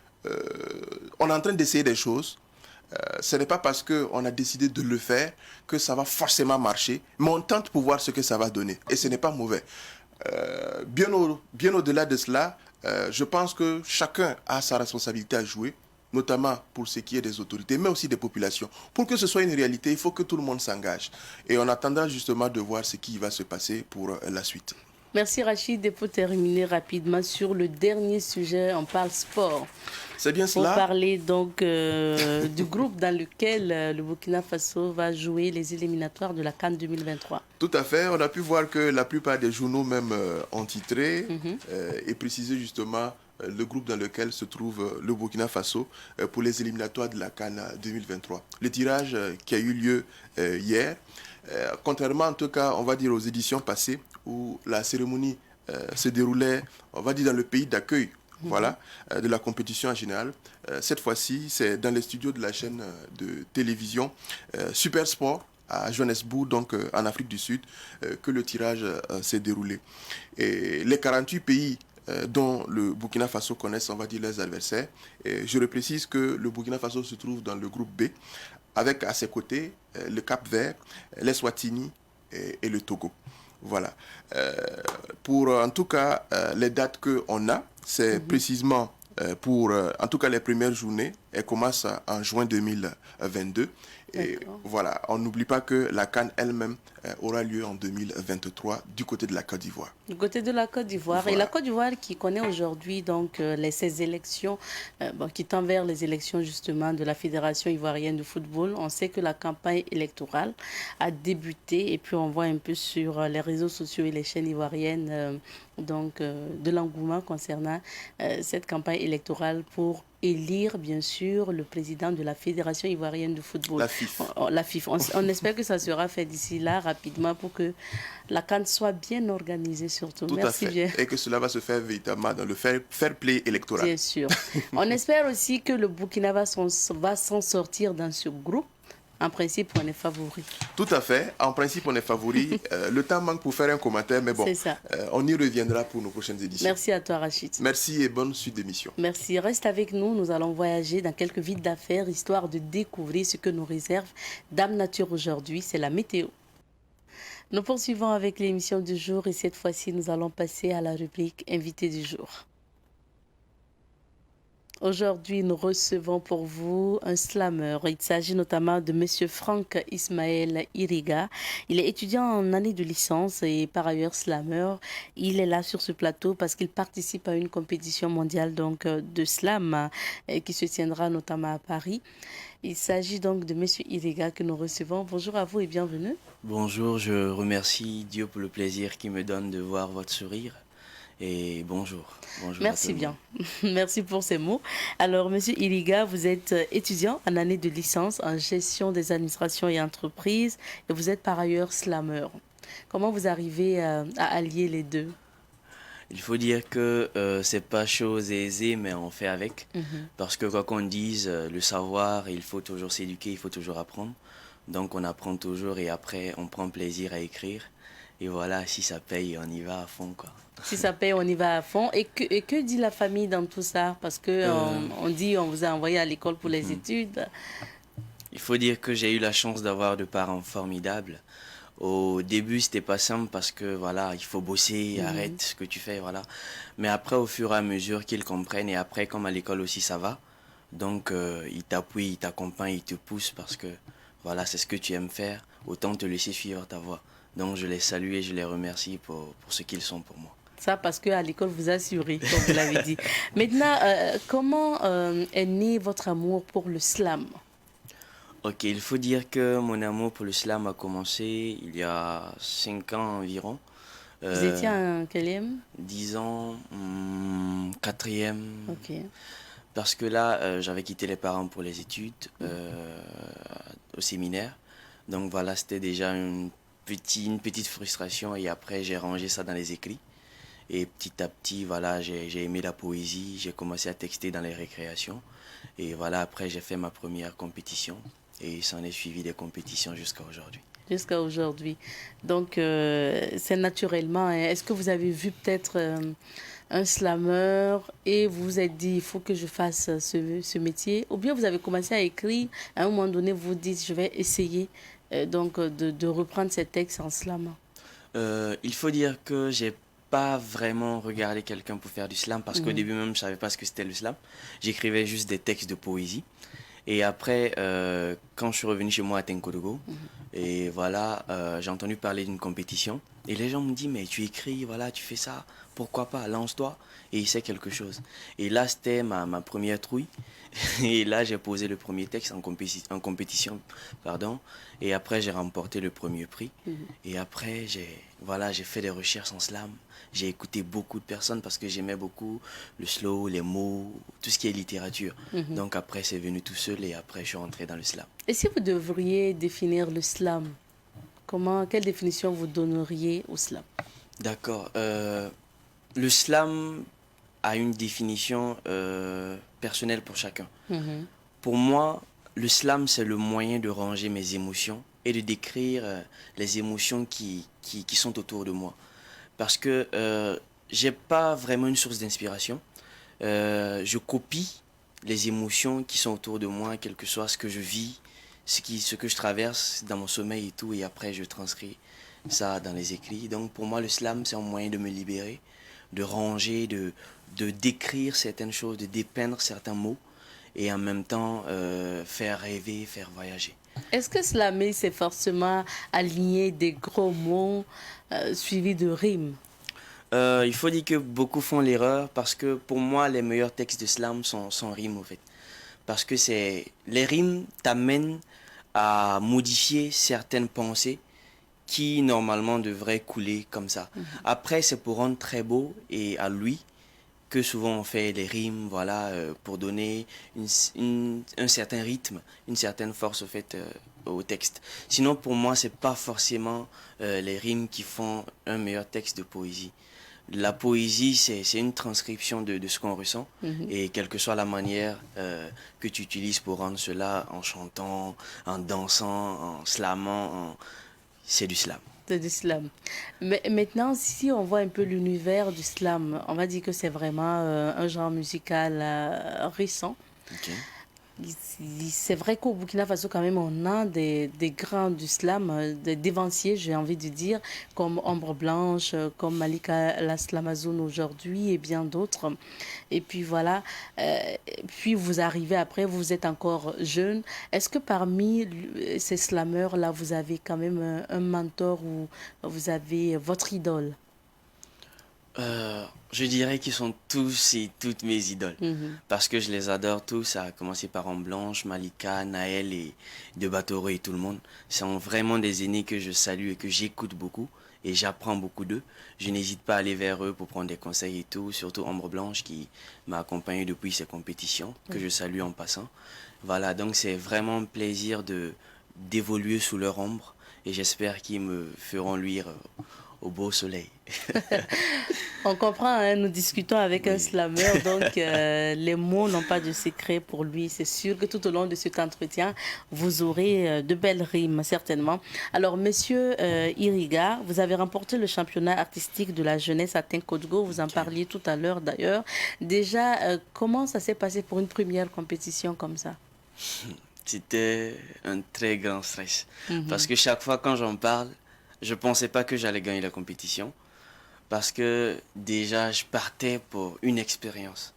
[SPEAKER 3] on est en train d'essayer des choses. Ce n'est pas parce qu'on a décidé de le faire que ça va forcément marcher, mais on tente pour voir ce que ça va donner. Et ce n'est pas mauvais. Bien au-delà de cela, je pense que chacun a sa responsabilité à jouer, notamment pour ce qui est des autorités, mais aussi des populations. Pour que ce soit une réalité, il faut que tout le monde s'engage. Et on attendra justement de voir ce qui va se passer pour la suite.
[SPEAKER 1] Merci Rachid. Et pour terminer rapidement sur le dernier sujet, on parle sport.
[SPEAKER 3] C'est bien cela.
[SPEAKER 1] Pour parler donc du groupe dans lequel le Burkina Faso va jouer les éliminatoires de la CAN 2023.
[SPEAKER 3] Tout à fait. On a pu voir que la plupart des journaux même ont titré et précisé justement le groupe dans lequel se trouve le Burkina Faso pour les éliminatoires de la CAN 2023. Le tirage qui a eu lieu hier, contrairement en tout cas, on va dire aux éditions passées où la cérémonie se déroulait, on va dire dans le pays d'accueil, voilà, de la compétition en général. Cette fois-ci, c'est dans les studios de la chaîne de télévision Super Sport à Johannesburg, donc en Afrique du Sud, que le tirage s'est déroulé. Et les 48 pays dont le Burkina Faso connaissent, on va dire, les adversaires. Et je précise que le Burkina Faso se trouve dans le groupe B, avec à ses côtés le Cap-Vert, l'Eswatini et le Togo. Voilà. Pour en tout cas les dates qu'on a, c'est précisément pour en tout cas les premières journées. Elles commencent en juin 2022. Et voilà, on n'oublie pas que la CAN elle-même aura lieu en 2023 du côté de la Côte d'Ivoire.
[SPEAKER 1] Du côté de la Côte d'Ivoire. Voilà. Et la Côte d'Ivoire qui connaît aujourd'hui donc ces élections, qui tend vers les élections justement de la Fédération ivoirienne de football. On sait que la campagne électorale a débuté et puis on voit un peu sur les réseaux sociaux et les chaînes ivoiriennes de l'engouement concernant cette campagne électorale pour élire, bien sûr, le président de la Fédération ivoirienne de football.
[SPEAKER 3] La FIF.
[SPEAKER 1] La FIF. On espère que ça sera fait d'ici là, rapidement, pour que la CAN soit bien organisée, surtout.
[SPEAKER 3] Tout
[SPEAKER 1] Merci
[SPEAKER 3] à fait.
[SPEAKER 1] bien.
[SPEAKER 3] Et que cela va se faire véritablement dans le fair play électoral.
[SPEAKER 1] Bien sûr. On espère aussi que le Burkina va s'en sortir dans ce groupe. En principe, on est favori.
[SPEAKER 3] Tout à fait. En principe, on est favori. Le temps manque pour faire un commentaire, mais bon, on y reviendra pour nos prochaines éditions.
[SPEAKER 1] Merci à toi, Rachid.
[SPEAKER 3] Merci et bonne suite d'émission.
[SPEAKER 1] Merci. Reste avec nous. Nous allons voyager dans quelques villes d'affaires, histoire de découvrir ce que nous réserve Dame Nature aujourd'hui. C'est la météo. Nous poursuivons avec l'émission du jour et cette fois-ci, nous allons passer à la rubrique Invité du jour. Aujourd'hui, nous recevons pour vous un slammer. Il s'agit notamment de Monsieur Franck Ismaël Iriga. Il est étudiant en année de licence et par ailleurs slammer. Il est là sur ce plateau parce qu'il participe à une compétition mondiale de slam qui se tiendra notamment à Paris. Il s'agit donc de Monsieur Iriga que nous recevons. Bonjour à vous et bienvenue.
[SPEAKER 4] Bonjour, je remercie Dieu pour le plaisir qu'il me donne de voir votre sourire. Et bonjour. Bonjour
[SPEAKER 1] Merci
[SPEAKER 4] à tout le
[SPEAKER 1] bien.
[SPEAKER 4] monde.
[SPEAKER 1] Merci pour ces mots. Alors, Monsieur Iriga, vous êtes étudiant en année de licence en gestion des administrations et entreprises et vous êtes par ailleurs slammer. Comment vous arrivez à allier les deux?
[SPEAKER 4] Il faut dire que c'est pas chose aisée, mais on fait avec.
[SPEAKER 1] Mhm.
[SPEAKER 4] Parce que quoi qu'on dise, le savoir, il faut toujours s'éduquer, il faut toujours apprendre. Donc on apprend toujours et après on prend plaisir à écrire. Et voilà, si ça paye, on y va à fond, quoi.
[SPEAKER 1] Si ça paye, on y va à fond. Et que dit la famille dans tout ça? Parce que on dit on vous a envoyé à l'école pour les études.
[SPEAKER 4] Il faut dire que j'ai eu la chance d'avoir de parents formidables. Au début, c'était pas simple parce que voilà, il faut bosser, arrête ce que tu fais, voilà. Mais après, au fur et à mesure qu'ils comprennent, et après, comme à l'école aussi, ça va. Donc, ils t'appuient, ils t'accompagnent, ils te poussent parce que voilà, c'est ce que tu aimes faire. Autant te laisser suivre ta voie. Donc, je les salue et je les remercie pour ce qu'ils sont pour moi.
[SPEAKER 1] Ça, parce qu'à l'école, vous assurez, comme vous l'avez dit. Maintenant, comment est né votre amour pour le slam?
[SPEAKER 4] Ok, il faut dire que mon amour pour le slam a commencé il y a 5 ans environ.
[SPEAKER 1] Vous étiez en quelième?
[SPEAKER 4] 10 ans, quatrième.
[SPEAKER 1] Ok.
[SPEAKER 4] Parce que là, j'avais quitté les parents pour les études au séminaire. Donc voilà, c'était déjà une petite frustration et après j'ai rangé ça dans les écrits. Et petit à petit, voilà, j'ai aimé la poésie, j'ai commencé à texter dans les récréations. Et voilà, après j'ai fait ma première compétition et il s'en est suivi des compétitions jusqu'à aujourd'hui.
[SPEAKER 1] Jusqu'à aujourd'hui. Donc, c'est naturellement. Hein. Est-ce que vous avez vu peut-être un slammer et vous vous êtes dit, il faut que je fasse ce métier? Ou bien vous avez commencé à écrire, à un moment donné, vous vous dites, je vais essayer de reprendre ces textes en slam?
[SPEAKER 4] Il faut dire que j'ai pas vraiment regardé quelqu'un pour faire du slam parce qu'au début même je savais pas ce que c'était le slam. J'écrivais juste des textes de poésie. Et après, quand je suis revenu chez moi à Tenkodogo, et voilà, j'ai entendu parler d'une compétition. Et les gens me disent, mais tu écris, voilà, tu fais ça, pourquoi pas, lance-toi et essaie quelque chose. Et là, c'était ma première trouille. Et là, j'ai posé le premier texte en compétition, pardon. Et après, j'ai remporté le premier prix. Et après, j'ai fait des recherches en slam. J'ai écouté beaucoup de personnes parce que j'aimais beaucoup le slow, les mots, tout ce qui est littérature. Donc après, c'est venu tout seul et après, je suis rentré dans le slam.
[SPEAKER 1] Et si vous devriez définir le slam, quelle définition vous donneriez au slam?
[SPEAKER 4] D'accord. Le slam a une définition personnelle pour chacun. Pour moi, le slam, c'est le moyen de ranger mes émotions et de décrire les émotions qui sont autour de moi. Parce que j'ai pas vraiment une source d'inspiration. Je copie les émotions qui sont autour de moi, quel que soit ce que je vis, ce que je traverse dans mon sommeil et tout, et après je transcris ça dans les écrits. Donc pour moi, le slam, c'est un moyen de me libérer, de ranger, de décrire certaines choses, de dépeindre certains mots, et en même temps faire rêver, faire voyager.
[SPEAKER 1] Est-ce que slammer, c'est forcément aligner des gros mots suivis de rimes?
[SPEAKER 4] Il faut dire que beaucoup font l'erreur parce que pour moi, les meilleurs textes de slam sont sans rimes, en fait. Parce que les rimes t'amènent à modifier certaines pensées qui, normalement, devraient couler comme ça. Après, c'est pour rendre très beau et à lui que souvent on fait les rimes, voilà, pour donner un certain rythme, une certaine force, au fait, au texte. Sinon, pour moi, c'est pas forcément les rimes qui font un meilleur texte de poésie. La poésie, c'est une transcription de ce qu'on ressent. Et quelle que soit la manière que tu utilises pour rendre cela, en chantant, en dansant, en slamant, c'est du slam.
[SPEAKER 1] C'est du slam. Mais maintenant, si on voit un peu l'univers du slam, on va dire que c'est vraiment un genre musical récent.
[SPEAKER 4] Okay.
[SPEAKER 1] C'est vrai qu'au Burkina Faso, quand même, on a des grands du slam, des dévanciers, j'ai envie de dire, comme Ombre Blanche, comme Malika Laslamazone aujourd'hui et bien d'autres. Et puis voilà, puis vous arrivez après, vous êtes encore jeune. Est-ce que parmi ces slameurs-là, vous avez quand même un mentor ou vous avez votre idole?
[SPEAKER 4] Je dirais qu'ils sont tous et toutes mes idoles.
[SPEAKER 1] Mhm.
[SPEAKER 4] Parce que je les adore tous. Ça a commencé par En Blanche, Malika, Naël et De Batoro et tout le monde. Ce sont vraiment des aînés que je salue et que j'écoute beaucoup. Et j'apprends beaucoup d'eux. Je n'hésite pas à aller vers eux pour prendre des conseils et tout. Surtout Ombre Blanche qui m'a accompagné depuis ces compétitions, que je salue en passant. Voilà, donc c'est vraiment un plaisir d'évoluer sous leur ombre. Et j'espère qu'ils me feront luire au beau soleil.
[SPEAKER 1] On comprend, hein, nous discutons avec un
[SPEAKER 4] Oui.
[SPEAKER 1] slammer, donc les mots n'ont pas de secret pour lui. C'est sûr que tout au long de cet entretien, vous aurez de belles rimes, certainement. Alors, monsieur Iriga, vous avez remporté le championnat artistique de la jeunesse à Tinkodgo. Vous en parliez tout à l'heure d'ailleurs. Déjà, comment ça s'est passé pour une première compétition comme ça?
[SPEAKER 4] C'était un très grand stress.
[SPEAKER 1] Mhm.
[SPEAKER 4] Parce que chaque fois quand j'en parle, je pensais pas que j'allais gagner la compétition. Parce que déjà, je partais pour une expérience.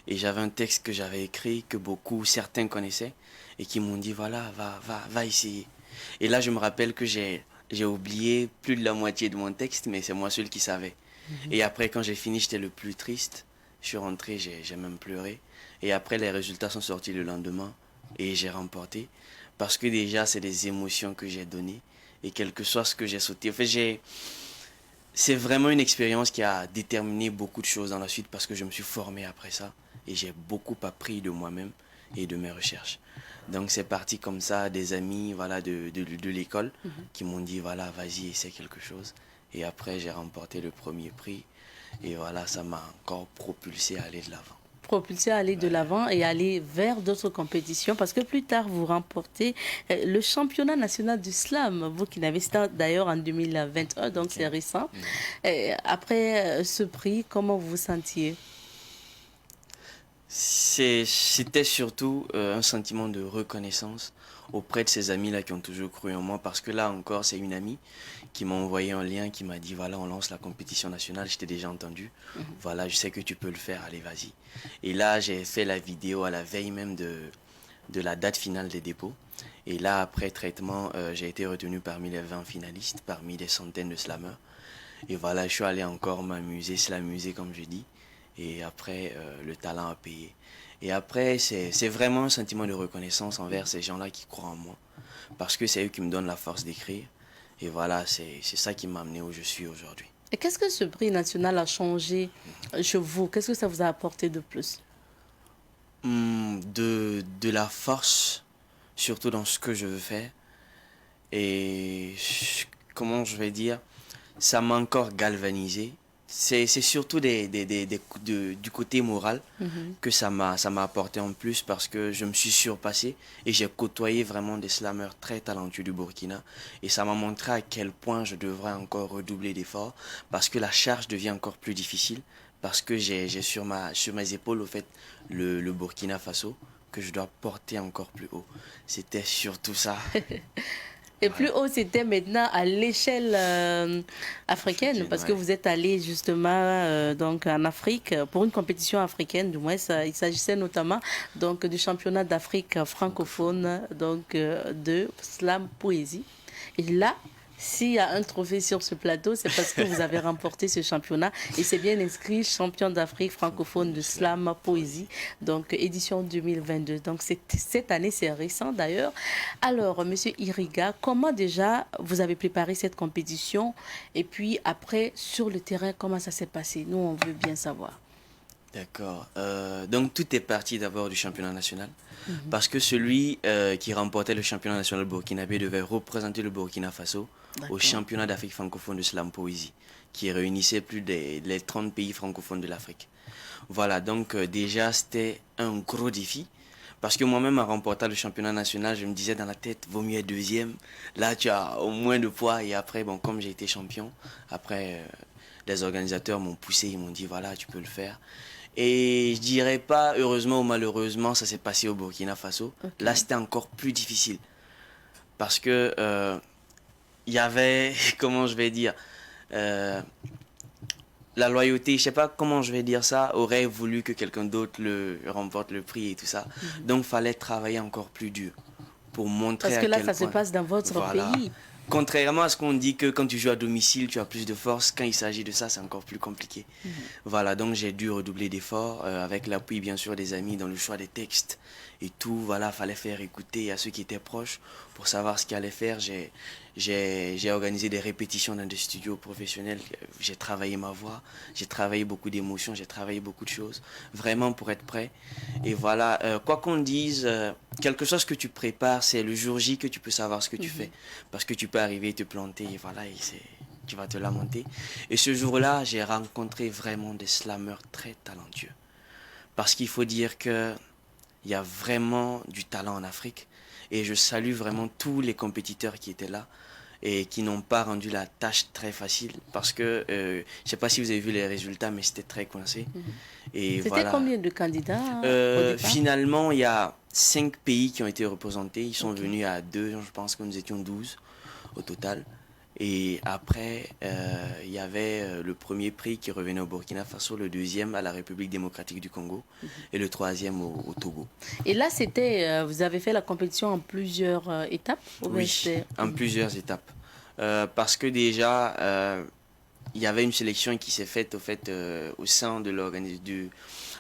[SPEAKER 4] Et j'avais un texte que j'avais écrit, que certains connaissaient, et qui m'ont dit, voilà, va essayer. Et là, je me rappelle que j'ai oublié plus de la moitié de mon texte, mais c'est moi seul qui savais. Et après, quand j'ai fini, j'étais le plus triste. Je suis rentré, j'ai même pleuré. Et après, les résultats sont sortis le lendemain, et j'ai remporté. Parce que déjà, c'est des émotions que j'ai données. Et quel que soit ce que j'ai sauté, en fait, c'est vraiment une expérience qui a déterminé beaucoup de choses dans la suite parce que je me suis formé après ça et j'ai beaucoup appris de moi-même et de mes recherches. Donc c'est parti comme ça, des amis voilà, de l'école qui m'ont dit voilà, vas-y, essaie quelque chose. Et après j'ai remporté le premier prix et voilà, ça m'a encore propulsé à aller de l'avant.
[SPEAKER 1] Propulsé à aller de l'avant et aller vers d'autres compétitions parce que plus tard vous remportez le championnat national du slam, vous qui n'avez ça d'ailleurs en 2021, donc c'est récent. Et après ce prix, comment vous vous sentiez?
[SPEAKER 4] C'était surtout un sentiment de reconnaissance auprès de ces amis-là qui ont toujours cru en moi parce que là encore c'est une amie qui m'a envoyé un lien qui m'a dit voilà on lance la compétition nationale, je t'ai déjà entendu, voilà je sais que tu peux le faire, allez vas-y. Et là j'ai fait la vidéo à la veille même de la date finale des dépôts et là après traitement j'ai été retenu parmi les 20 finalistes, parmi des centaines de slameurs et voilà je suis allé encore m'amuser, slamuser comme je dis. Et après, le talent a payé. Et après, c'est vraiment un sentiment de reconnaissance envers ces gens-là qui croient en moi. Parce que c'est eux qui me donnent la force d'écrire. Et voilà, c'est ça qui m'a amené où je suis aujourd'hui.
[SPEAKER 1] Et qu'est-ce que ce prix national a changé chez vous? Qu'est-ce que ça vous a apporté de plus?
[SPEAKER 4] De la force, surtout dans ce que je veux faire. Et comment je vais dire, ça m'a encore galvanisé. C'est surtout du côté moral que ça m'a apporté en plus parce que je me suis surpassé et j'ai côtoyé vraiment des slameurs très talentueux du Burkina et ça m'a montré à quel point je devrais encore redoubler d'efforts parce que la charge devient encore plus difficile parce que j'ai sur mes épaules au fait le Burkina Faso que je dois porter encore plus haut. C'était surtout ça.
[SPEAKER 1] Et plus haut, c'était maintenant à l'échelle africaine, parce que
[SPEAKER 4] Ouais.
[SPEAKER 1] vous êtes allé justement donc en Afrique pour une compétition africaine, du moins il s'agissait notamment donc du championnat d'Afrique francophone donc de slam poésie. Et là, s'il y a un trophée sur ce plateau, c'est parce que vous avez remporté ce championnat et c'est bien inscrit champion d'Afrique francophone de slam poésie, donc édition 2022. Donc cette année, c'est récent d'ailleurs. Alors, monsieur Iriga, comment déjà vous avez préparé cette compétition et puis après, sur le terrain, comment ça s'est passé? Nous, on veut bien savoir.
[SPEAKER 4] D'accord. Donc tout est parti d'abord du championnat national. Parce que celui qui remportait le championnat national burkinabé devait représenter le Burkina Faso au championnat d'Afrique francophone de slam poésie, qui réunissait plus les 30 pays francophones de l'Afrique. Voilà, donc déjà c'était un gros défi. Parce que moi-même, en remportant le championnat national, je me disais dans la tête, vaut mieux être deuxième. Là, tu as au moins de poids. Et après, bon, comme j'ai été champion, après, les organisateurs m'ont poussé, ils m'ont dit, voilà, tu peux le faire. Et je dirais pas heureusement ou malheureusement, ça s'est passé au Burkina Faso.
[SPEAKER 1] Ok.
[SPEAKER 4] Là, c'était encore plus difficile. Parce que il y avait, comment je vais dire, euh, la loyauté, je sais pas comment je vais dire ça, aurait voulu que quelqu'un d'autre le remporte le prix et tout ça. Donc, fallait travailler encore plus dur pour montrer
[SPEAKER 1] Parce
[SPEAKER 4] à
[SPEAKER 1] que là,
[SPEAKER 4] quel
[SPEAKER 1] ça se
[SPEAKER 4] point.
[SPEAKER 1] passe dans votre
[SPEAKER 4] Voilà.
[SPEAKER 1] pays.
[SPEAKER 4] Contrairement à ce qu'on dit que quand tu joues à domicile, tu as plus de force, quand il s'agit de ça, c'est encore plus compliqué. Voilà, donc j'ai dû redoubler d'efforts avec l'appui bien sûr des amis dans le choix des textes et tout. Voilà, fallait faire écouter à ceux qui étaient proches pour savoir ce qu'il allait faire. J'ai organisé des répétitions dans des studios professionnels. J'ai travaillé ma voix, j'ai travaillé beaucoup d'émotions, j'ai travaillé beaucoup de choses, vraiment pour être prêt. Et voilà, quoi qu'on dise, quelque chose que tu prépares, c'est le jour J que tu peux savoir ce que tu fais. Parce que tu peux arriver et te planter, et voilà, tu vas te lamenter. Et ce jour-là, j'ai rencontré vraiment des slammeurs très talentueux. Parce qu'il faut dire qu'il y a vraiment du talent en Afrique. Et je salue vraiment tous les compétiteurs qui étaient là et qui n'ont pas rendu la tâche très facile. Parce que, je ne sais pas si vous avez vu les résultats, mais c'était très coincé. Et
[SPEAKER 1] C'était
[SPEAKER 4] voilà.
[SPEAKER 1] combien de candidats au départ?
[SPEAKER 4] Finalement, il y a 5 pays qui ont été représentés. Ils sont
[SPEAKER 1] Ok.
[SPEAKER 4] venus à 2, je pense que nous étions 12 au total. Et après, il y avait le premier prix qui revenait au Burkina Faso, le deuxième à la République démocratique du Congo et le troisième au Togo.
[SPEAKER 1] Et là, vous avez fait la compétition en plusieurs étapes ou bien
[SPEAKER 4] Oui,
[SPEAKER 1] c'était-
[SPEAKER 4] en plusieurs étapes. Parce que déjà, il y avait une sélection qui s'est faite au sein de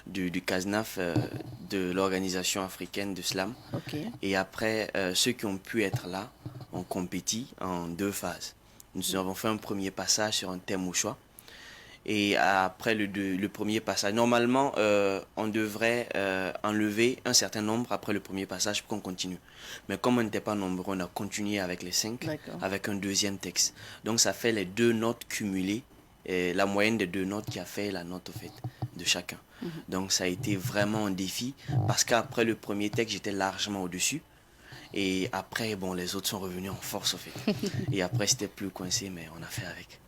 [SPEAKER 4] du CASNAF, de l'organisation africaine de slam.
[SPEAKER 1] Ok.
[SPEAKER 4] Et après, ceux qui ont pu être là ont compétit en 2 phases. Nous avons fait un premier passage sur un thème au choix. Et après le premier passage, normalement, on devrait enlever un certain nombre après le premier passage pour qu'on continue. Mais comme on n'était pas nombreux, on a continué avec les 5,
[SPEAKER 1] D'accord.
[SPEAKER 4] avec un deuxième texte. Donc ça fait les 2 notes cumulées, et la moyenne des 2 notes qui a fait la note au fait de chacun. Donc ça a été vraiment un défi, parce qu'après le premier texte, j'étais largement au-dessus. Et après, bon, les autres sont revenus en force au fait. Et après, c'était plus coincé, mais on a fait avec.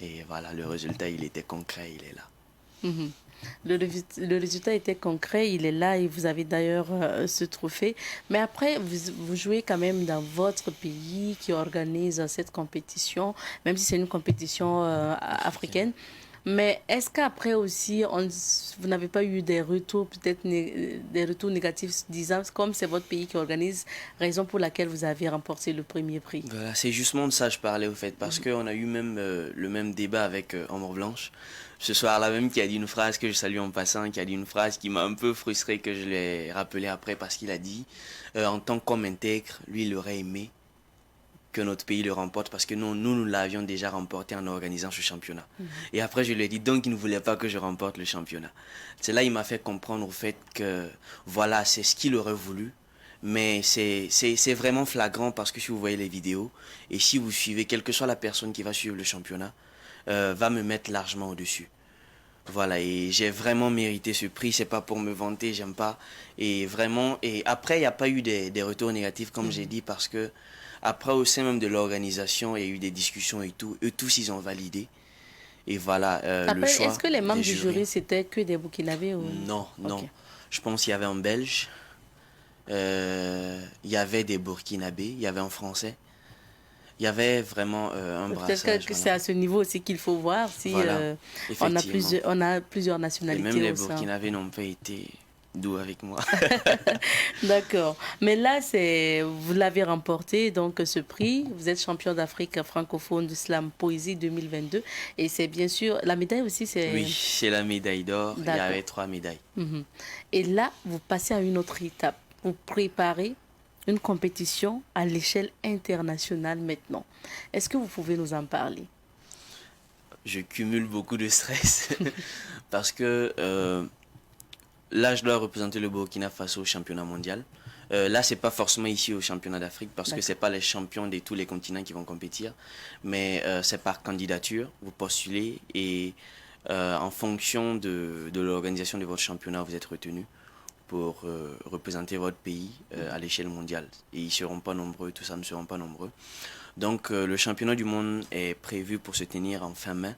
[SPEAKER 4] Et voilà, le résultat, il était concret, il est là.
[SPEAKER 1] Mhm. Le résultat était concret, il est là et vous avez d'ailleurs ce trophée. Mais après, vous jouez quand même dans votre pays qui organise cette compétition, même si c'est une compétition africaine. Mais est-ce qu'après aussi, vous n'avez pas eu des retours, peut-être des retours négatifs disant comme c'est votre pays qui organise, raison pour laquelle vous avez remporté le premier prix?
[SPEAKER 4] Voilà, c'est justement de ça que je parlais au fait, parce qu'on a eu même le même débat avec Ombre Blanche. Ce soir-là même, qui a dit une phrase que je salue en passant, qui a dit une phrase qui m'a un peu frustré, que je l'ai rappelé après, parce qu'il a dit, en tant qu'homme intègre, lui, il aurait aimé que notre pays le remporte, parce que nous l'avions déjà remporté en organisant ce championnat. Et après, je lui ai dit, donc il ne voulait pas que je remporte le championnat. C'est là il m'a fait comprendre au fait que, voilà, c'est ce qu'il aurait voulu. Mais c'est vraiment flagrant, parce que si vous voyez les vidéos, et si vous suivez, quelle que soit la personne qui va suivre le championnat, va me mettre largement au-dessus. Voilà, et j'ai vraiment mérité ce prix, c'est pas pour me vanter, j'aime pas. Et vraiment, et après, il n'y a pas eu des retours négatifs, comme j'ai dit, parce que après, au sein même de l'organisation, il y a eu des discussions et tout. Eux tous, ils ont validé. Et voilà, le
[SPEAKER 1] Après,
[SPEAKER 4] choix
[SPEAKER 1] est-ce que les membres
[SPEAKER 4] des
[SPEAKER 1] du
[SPEAKER 4] jurys.
[SPEAKER 1] jury, c'était que des Burkinabés ou...
[SPEAKER 4] Non, non.
[SPEAKER 1] Ok.
[SPEAKER 4] Je pense qu'il y avait un Belge, il y avait des Burkinabés, il y avait un Français. Il y avait vraiment un
[SPEAKER 1] Peut-être
[SPEAKER 4] brassage.
[SPEAKER 1] que c'est
[SPEAKER 4] Voilà.
[SPEAKER 1] à ce niveau aussi qu'il faut voir si
[SPEAKER 4] Voilà, effectivement.
[SPEAKER 1] on a plusieurs
[SPEAKER 4] Et
[SPEAKER 1] nationalités
[SPEAKER 4] même les
[SPEAKER 1] au sein.
[SPEAKER 4] Burkinabés n'ont pas été doux avec moi.
[SPEAKER 1] D'accord. Mais là, vous l'avez remporté, donc ce prix. Vous êtes champion d'Afrique francophone de slam poésie 2022. Et c'est bien sûr, la médaille aussi, c'est...
[SPEAKER 4] Oui, c'est la médaille d'or. Il y
[SPEAKER 1] D'accord.
[SPEAKER 4] avait 3 médailles.
[SPEAKER 1] Mhm. Et là, vous passez à une autre étape. Vous préparez une compétition à l'échelle internationale maintenant. Est-ce que vous pouvez nous en parler?
[SPEAKER 4] Je cumule beaucoup de stress parce que là, je dois représenter le Burkina Faso au championnat mondial. Là, c'est pas forcément ici au championnat d'Afrique, parce que c'est pas les champions de tous les continents qui vont compétir, mais c'est par candidature. Vous postulez et en fonction de l'organisation de votre championnat, vous êtes retenu pour représenter votre pays à l'échelle mondiale. Et ils ne seront pas nombreux, tout ça ne seront pas nombreux. Donc le championnat du monde est prévu pour se tenir en fin mai.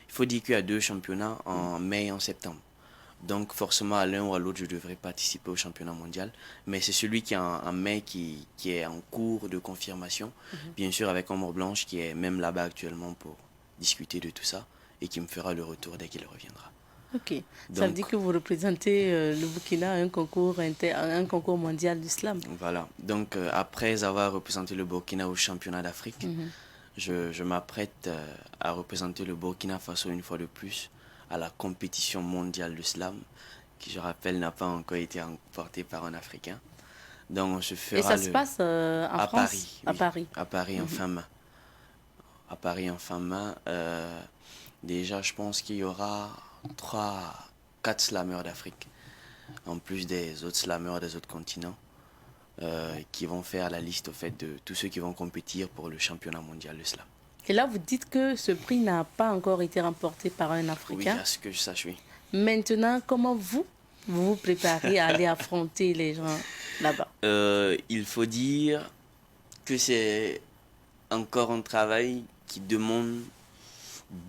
[SPEAKER 4] Il faut dire qu'il y a 2 championnats, en mai et en septembre. Donc forcément à l'un ou à l'autre je devrais participer au championnat mondial. Mais c'est celui qui est en mai qui est en cours de confirmation. Bien sûr avec Ombre Blanche qui est même là-bas actuellement pour discuter de tout ça et qui me fera le retour dès qu'il reviendra.
[SPEAKER 1] Ok, ça veut dire que vous représentez le Burkina à un concours mondial d'islam.
[SPEAKER 4] Voilà, donc après avoir représenté le Burkina au championnat d'Afrique, je m'apprête à représenter le Burkina Faso une fois de plus à la compétition mondiale de slam, qui je rappelle n'a pas encore été remportée par un Africain. Donc je ferai
[SPEAKER 1] Et ça se passe en
[SPEAKER 4] à
[SPEAKER 1] France,
[SPEAKER 4] Paris,
[SPEAKER 1] à
[SPEAKER 4] oui,
[SPEAKER 1] Paris.
[SPEAKER 4] à Paris en fin mai. À Paris en fin mai, déjà je pense qu'il y aura 4 slameurs d'Afrique, en plus des autres slameurs des autres continents, qui vont faire la liste au fait de tous ceux qui vont compétir pour le championnat mondial de slam.
[SPEAKER 1] Et là, vous dites que ce prix n'a pas encore été remporté par un
[SPEAKER 4] Oui,
[SPEAKER 1] Africain.
[SPEAKER 4] à ce que je sache, oui.
[SPEAKER 1] Maintenant, comment vous vous préparez à aller affronter les gens là-bas?
[SPEAKER 4] Il faut dire que c'est encore un travail qui demande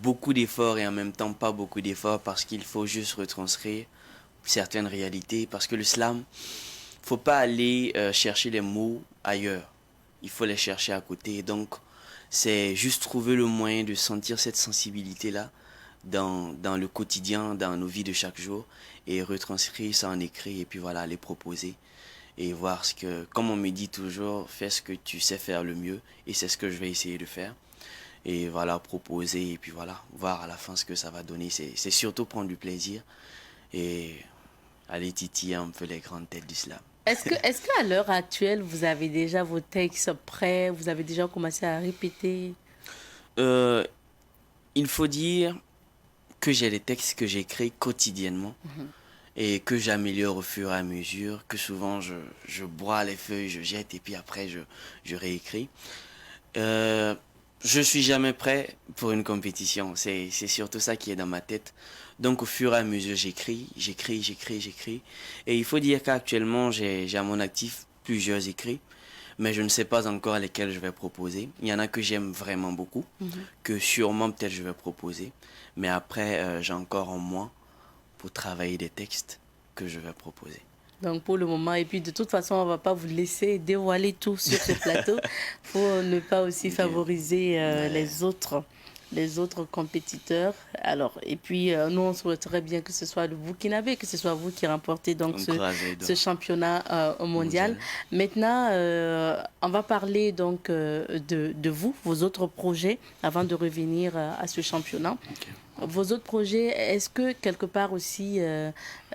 [SPEAKER 4] beaucoup d'efforts et en même temps pas beaucoup d'efforts parce qu'il faut juste retranscrire certaines réalités. Parce que le slam, faut pas aller chercher les mots ailleurs. Il faut les chercher à côté. Donc, c'est juste trouver le moyen de sentir cette sensibilité-là dans le quotidien, dans nos vies de chaque jour et retranscrire ça en écrit et puis voilà, les proposer et voir ce que, comme on me dit toujours, fais ce que tu sais faire le mieux et c'est ce que je vais essayer de faire. Et voilà, proposer et puis voilà, voir à la fin ce que ça va donner. C'est surtout prendre du plaisir et aller titiller un peu les grandes têtes d'islam.
[SPEAKER 1] Est-ce qu'à l'heure actuelle, vous avez déjà vos textes prêts? Vous avez déjà commencé à répéter?
[SPEAKER 4] Il faut dire que j'ai des textes que j'écris quotidiennement et que j'améliore au fur et à mesure, que souvent je broie les feuilles, je jette et puis après je réécris. Je suis jamais prêt pour une compétition, c'est surtout ça qui est dans ma tête. Donc au fur et à mesure j'écris. Et il faut dire qu'actuellement j'ai à mon actif plusieurs écrits, mais je ne sais pas encore lesquels je vais proposer. Il y en a que j'aime vraiment beaucoup, que sûrement peut-être je vais proposer. Mais après, j'ai encore en moi pour travailler des textes que je vais proposer.
[SPEAKER 1] Donc pour le moment, et puis de toute façon, on ne va pas vous laisser dévoiler tout sur ce plateau. Il faut ne pas aussi favoriser les autres compétiteurs. Alors, et puis nous, on souhaiterait bien que ce soit le Burkinabé, que ce soit vous qui remportez donc ce championnat mondial. Maintenant, on va parler donc de vous, vos autres projets, avant de revenir à ce championnat. Okay. Vos autres projets, est-ce que quelque part aussi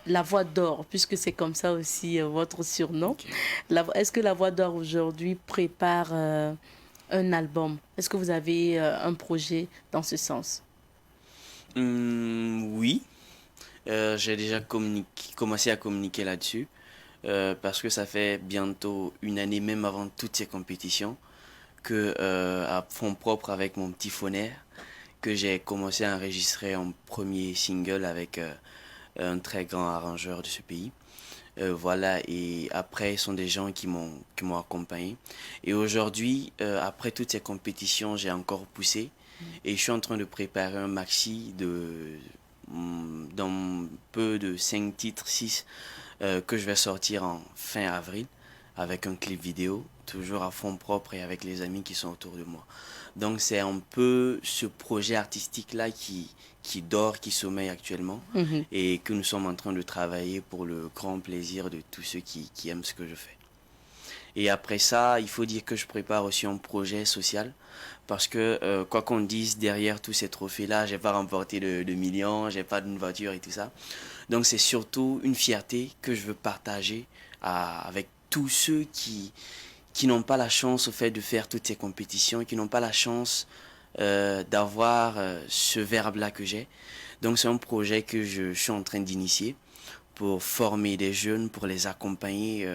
[SPEAKER 1] la Voix d'Or, puisque c'est comme ça aussi votre surnom, okay. Est-ce que la Voix d'Or aujourd'hui prépare un album? Est-ce que vous avez un projet dans ce sens?
[SPEAKER 4] Oui, j'ai déjà commencé à communiquer là-dessus parce que ça fait bientôt une année, même avant toutes ces compétitions, que à fond propre avec mon petit phonaire, que j'ai commencé à enregistrer un premier single avec un très grand arrangeur de ce pays. Voilà, et après, ce sont des gens qui m'ont accompagné. Et aujourd'hui, après toutes ces compétitions, j'ai encore poussé. Et je suis en train de préparer un maxi d'un peu de 5 titres, 6, que je vais sortir en fin avril, avec un clip vidéo, toujours à fond propre et avec les amis qui sont autour de moi. Donc c'est un peu ce projet artistique-là qui dort, qui sommeille actuellement et que nous sommes en train de travailler pour le grand plaisir de tous ceux qui aiment ce que je fais. Et après ça, il faut dire que je prépare aussi un projet social parce que quoi qu'on dise, derrière tous ces trophées-là, j'ai pas remporté de millions, j'ai pas d'une voiture et tout ça. Donc c'est surtout une fierté que je veux partager avec tous ceux qui n'ont pas la chance au fait de faire toutes ces compétitions, qui n'ont pas la chance d'avoir ce verbe-là que j'ai. Donc c'est un projet que je suis en train d'initier pour former des jeunes, pour les accompagner,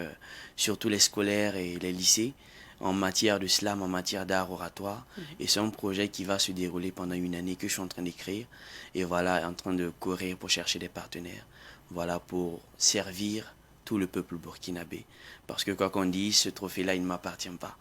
[SPEAKER 4] surtout les scolaires et les lycées, en matière de slam, en matière d'art oratoire. Et c'est un projet qui va se dérouler pendant une année que je suis en train d'écrire. Et voilà, en train de courir pour chercher des partenaires. Voilà, pour servir tout le peuple burkinabé. Parce que quoi qu'on dise, ce trophée-là, il ne m'appartient pas.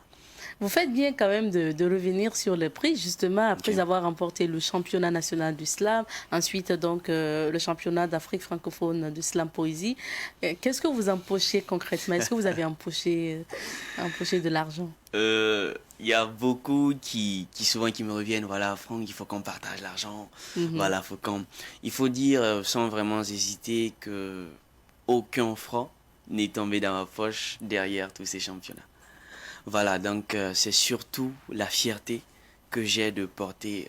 [SPEAKER 1] Vous faites bien quand même de revenir sur le prix, justement, après
[SPEAKER 4] Ok.
[SPEAKER 1] avoir remporté le championnat national du slam, ensuite donc le championnat d'Afrique francophone du slam poésie. Qu'est-ce que vous empochez concrètement? Est-ce que vous avez empoché de l'argent?
[SPEAKER 4] Il y a beaucoup qui souvent qui me reviennent, voilà, Franck, il faut qu'on partage l'argent,
[SPEAKER 1] Mhm.
[SPEAKER 4] voilà, il faut dire sans vraiment hésiter que aucun franc n'est tombé dans ma poche derrière tous ces championnats. Voilà, donc c'est surtout la fierté que j'ai de porter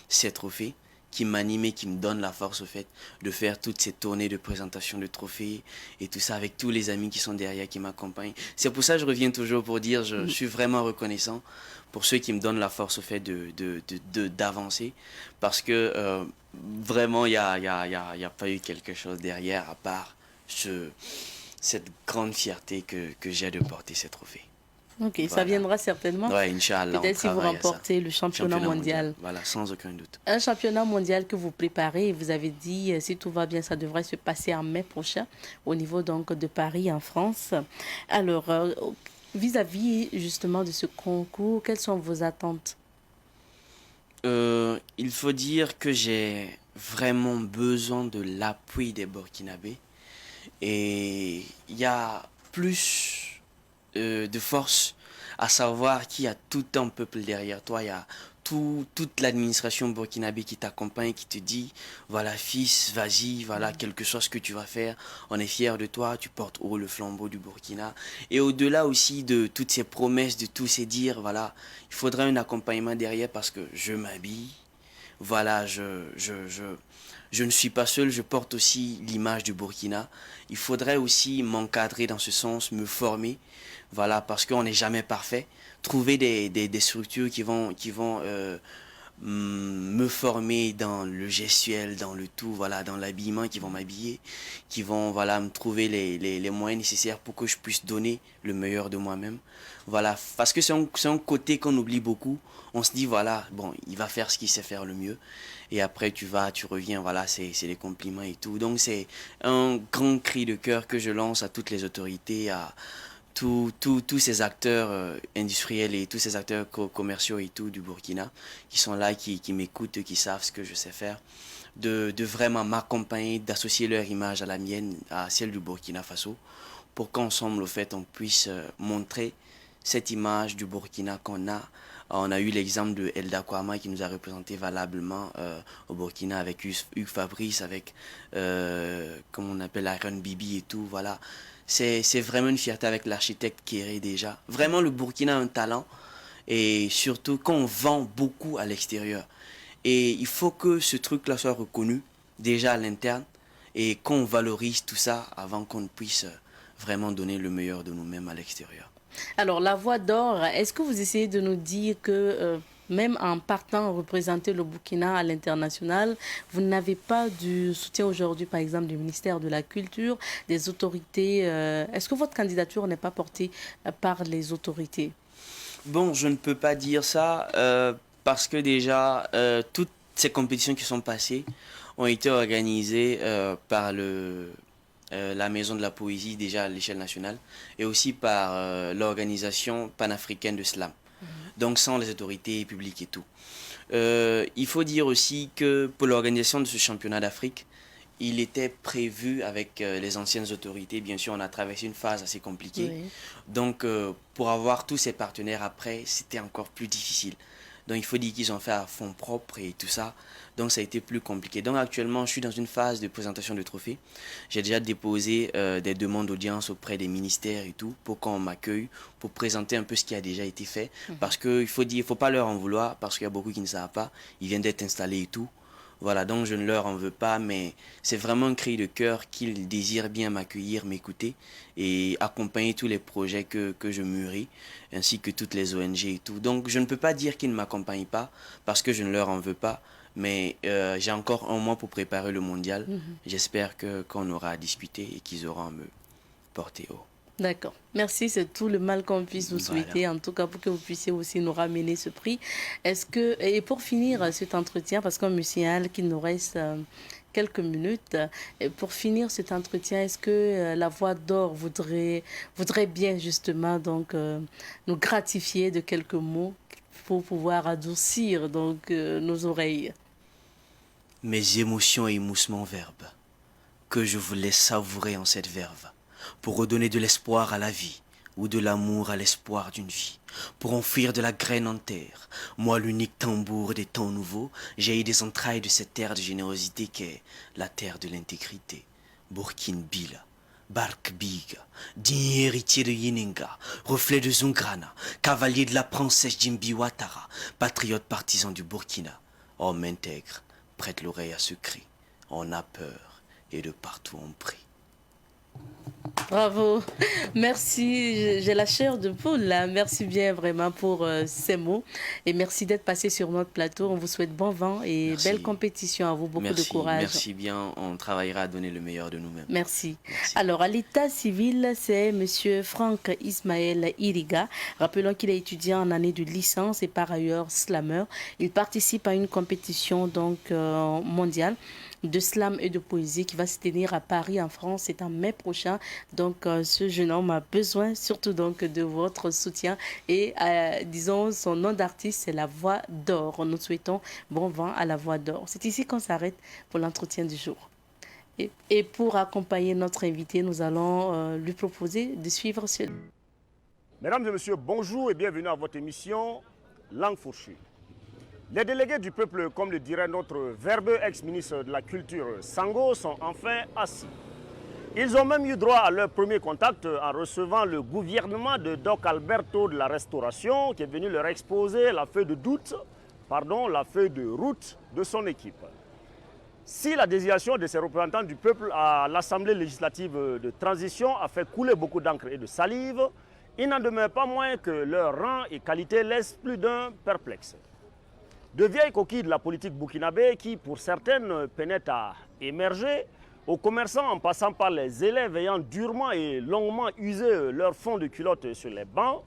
[SPEAKER 4] ces trophées qui m'anime et qui me donne la force au fait de faire toutes ces tournées de présentation de trophées et tout ça avec tous les amis qui sont derrière, qui m'accompagnent. C'est pour ça que je reviens toujours pour dire je suis vraiment reconnaissant pour ceux qui me donnent la force au fait d'avancer parce que vraiment il y a pas eu quelque chose derrière à part cette grande fierté que j'ai de porter ces trophées.
[SPEAKER 1] Ok, ça
[SPEAKER 4] Voilà.
[SPEAKER 1] viendra certainement.
[SPEAKER 4] Ouais, Inch'Allah, on
[SPEAKER 1] Peut-être si vous
[SPEAKER 4] travaille à ça.
[SPEAKER 1] remportez le championnat mondial.
[SPEAKER 4] Voilà, sans aucun doute.
[SPEAKER 1] Un championnat mondial que vous préparez, vous avez dit, si tout va bien, ça devrait se passer en mai prochain, au niveau donc de Paris, en France. Alors, vis-à-vis justement de ce concours, quelles sont vos attentes?
[SPEAKER 4] Il faut dire que j'ai vraiment besoin de l'appui des Burkinabés. Et il y a plus de force à savoir qu'il y a tout un peuple derrière toi. Il y a toute l'administration burkinabé qui t'accompagne, qui te dit, voilà fils, vas-y, voilà, quel que soit ce que tu vas faire, on est fiers de toi, tu portes haut le flambeau du Burkina. Et au-delà aussi de toutes ces promesses, de tous ces dires, voilà, il faudra un accompagnement derrière parce que je m'habille, voilà, je ne suis pas seul, je porte aussi l'image du Burkina. Il faudrait aussi m'encadrer dans ce sens, me former, voilà, parce qu'on n'est jamais parfait. Trouver des structures qui vont me former dans le gestuel, dans le tout, voilà, dans l'habillement, qui vont m'habiller, qui vont, voilà, me trouver les moyens nécessaires pour que je puisse donner le meilleur de moi-même. Voilà, parce que c'est un côté qu'on oublie beaucoup. On se dit, voilà, bon, il va faire ce qu'il sait faire le mieux. Et après, tu reviens, voilà, c'est les compliments et tout. Donc, c'est un grand cri de cœur que je lance à toutes les autorités, à tous ces acteurs industriels et tous ces acteurs commerciaux et tout du Burkina qui sont là, qui m'écoutent, qui savent ce que je sais faire, de vraiment m'accompagner, d'associer leur image à la mienne, à celle du Burkina Faso, pour qu'ensemble, au fait, on puisse montrer cette image du Burkina qu'on a. On a eu l'exemple de Elda Kouama qui nous a représenté valablement au Burkina avec Hugues Fabrice, avec, comme on appelle, Iron Bibi et tout. Voilà. C'est vraiment une fierté avec l'architecte Kéré déjà. Vraiment, le Burkina a un talent et surtout qu'on vend beaucoup à l'extérieur. Et il faut que ce truc-là soit reconnu déjà à l'interne et qu'on valorise tout ça avant qu'on puisse vraiment donner le meilleur de nous-mêmes à l'extérieur.
[SPEAKER 1] Alors, la voix d'or, est-ce que vous essayez de nous dire que même en partant représenter le Burkina à l'international, vous n'avez pas du soutien aujourd'hui, par exemple, du ministère de la Culture, des autorités? Est-ce que votre candidature n'est pas portée par les autorités?
[SPEAKER 4] Bon, je ne peux pas dire ça parce que déjà, toutes ces compétitions qui sont passées ont été organisées par la Maison de la Poésie, déjà à l'échelle nationale, et aussi par l'Organisation panafricaine de slam, donc sans les autorités publiques et tout. Il faut dire aussi que pour l'organisation de ce championnat d'Afrique, il était prévu avec les anciennes autorités. Bien sûr, on a traversé une phase assez compliquée.
[SPEAKER 1] Oui.
[SPEAKER 4] Donc, pour avoir tous ces partenaires après, c'était encore plus difficile. Donc, il faut dire qu'ils ont fait à fond propre et tout ça. Donc, ça a été plus compliqué. Donc, actuellement, je suis dans une phase de présentation de trophées. J'ai déjà déposé des demandes d'audience auprès des ministères et tout pour qu'on m'accueille, pour présenter un peu ce qui a déjà été fait. Parce qu'il faut dire, il ne faut pas leur en vouloir, parce qu'il y a beaucoup qui ne savent pas. Ils viennent d'être installés et tout. Voilà, donc je ne leur en veux pas, mais c'est vraiment un cri de cœur qu'ils désirent bien m'accueillir, m'écouter et accompagner tous les projets que je mûris, ainsi que toutes les ONG et tout. Donc je ne peux pas dire qu'ils ne m'accompagnent pas, parce que je ne leur en veux pas, mais j'ai encore un mois pour préparer le mondial. J'espère qu'on aura à discuter et qu'ils auront à me porter haut.
[SPEAKER 1] D'accord. Merci, c'est tout le mal qu'on puisse vous
[SPEAKER 4] Voilà.
[SPEAKER 1] souhaiter, en tout cas pour que vous puissiez aussi nous ramener ce prix. Est-ce que, et pour finir cet entretien, parce qu'on me signale qu'il nous reste quelques minutes. Et pour finir cet entretien, est-ce que la Voix d'Or voudrait bien justement donc, nous gratifier de quelques mots pour pouvoir adoucir donc, nos oreilles?
[SPEAKER 4] Mes émotions émoussent mon verbe, que je vous laisse savourer en cette verve, pour redonner de l'espoir à la vie, ou de l'amour à l'espoir d'une vie, pour enfuir de la graine en terre. Moi, l'unique tambour des temps nouveaux, jaillit des entrailles de cette terre de générosité qu'est la terre de l'intégrité. Burkina Bila, Bark Biga, digne héritier de Yininga, reflet de Zungrana, cavalier de la princesse Jimbi Ouattara, patriote partisan du Burkina, homme intègre, prête l'oreille à ce cri. On a peur et de partout on prie.
[SPEAKER 1] Bravo, merci, j'ai la chair de poule là. Merci bien vraiment pour ces mots et merci d'être passé sur notre plateau. On vous souhaite bon vent et belle compétition à vous, beaucoup de courage.
[SPEAKER 4] Merci bien, on travaillera à donner le meilleur de nous-mêmes.
[SPEAKER 1] Merci. Alors à l'état civil, c'est monsieur Franck Ismaël Iriga. Rappelons qu'il est étudiant en année de licence et par ailleurs slammer. Il participe à une compétition donc mondiale de slam et de poésie qui va se tenir à Paris en France. C'est en mai prochain. Donc ce jeune homme a besoin surtout donc de votre soutien et disons son nom d'artiste c'est la Voix d'Or. Nous souhaitons bon vent à la Voix d'Or. C'est ici qu'on s'arrête pour l'entretien du jour. Et pour accompagner notre invité, nous allons lui proposer de suivre ce...
[SPEAKER 5] Mesdames et messieurs, bonjour et bienvenue à votre émission Langue fourchue. Les délégués du peuple, comme le dirait notre verbeux ex-ministre de la Culture Sango, sont enfin assis. Ils ont même eu droit à leur premier contact en recevant le gouvernement de Doc Alberto de la Restauration qui est venu leur exposer la feuille de route de son équipe. Si la désignation de ces représentants du peuple à l'Assemblée législative de transition a fait couler beaucoup d'encre et de salive, il n'en demeure pas moins que leur rang et qualité laissent plus d'un perplexe. De vieilles coquilles de la politique burkinabé qui, pour certaines, peinaient à émerger, aux commerçants en passant par les élèves ayant durement et longuement usé leur fond de culotte sur les bancs,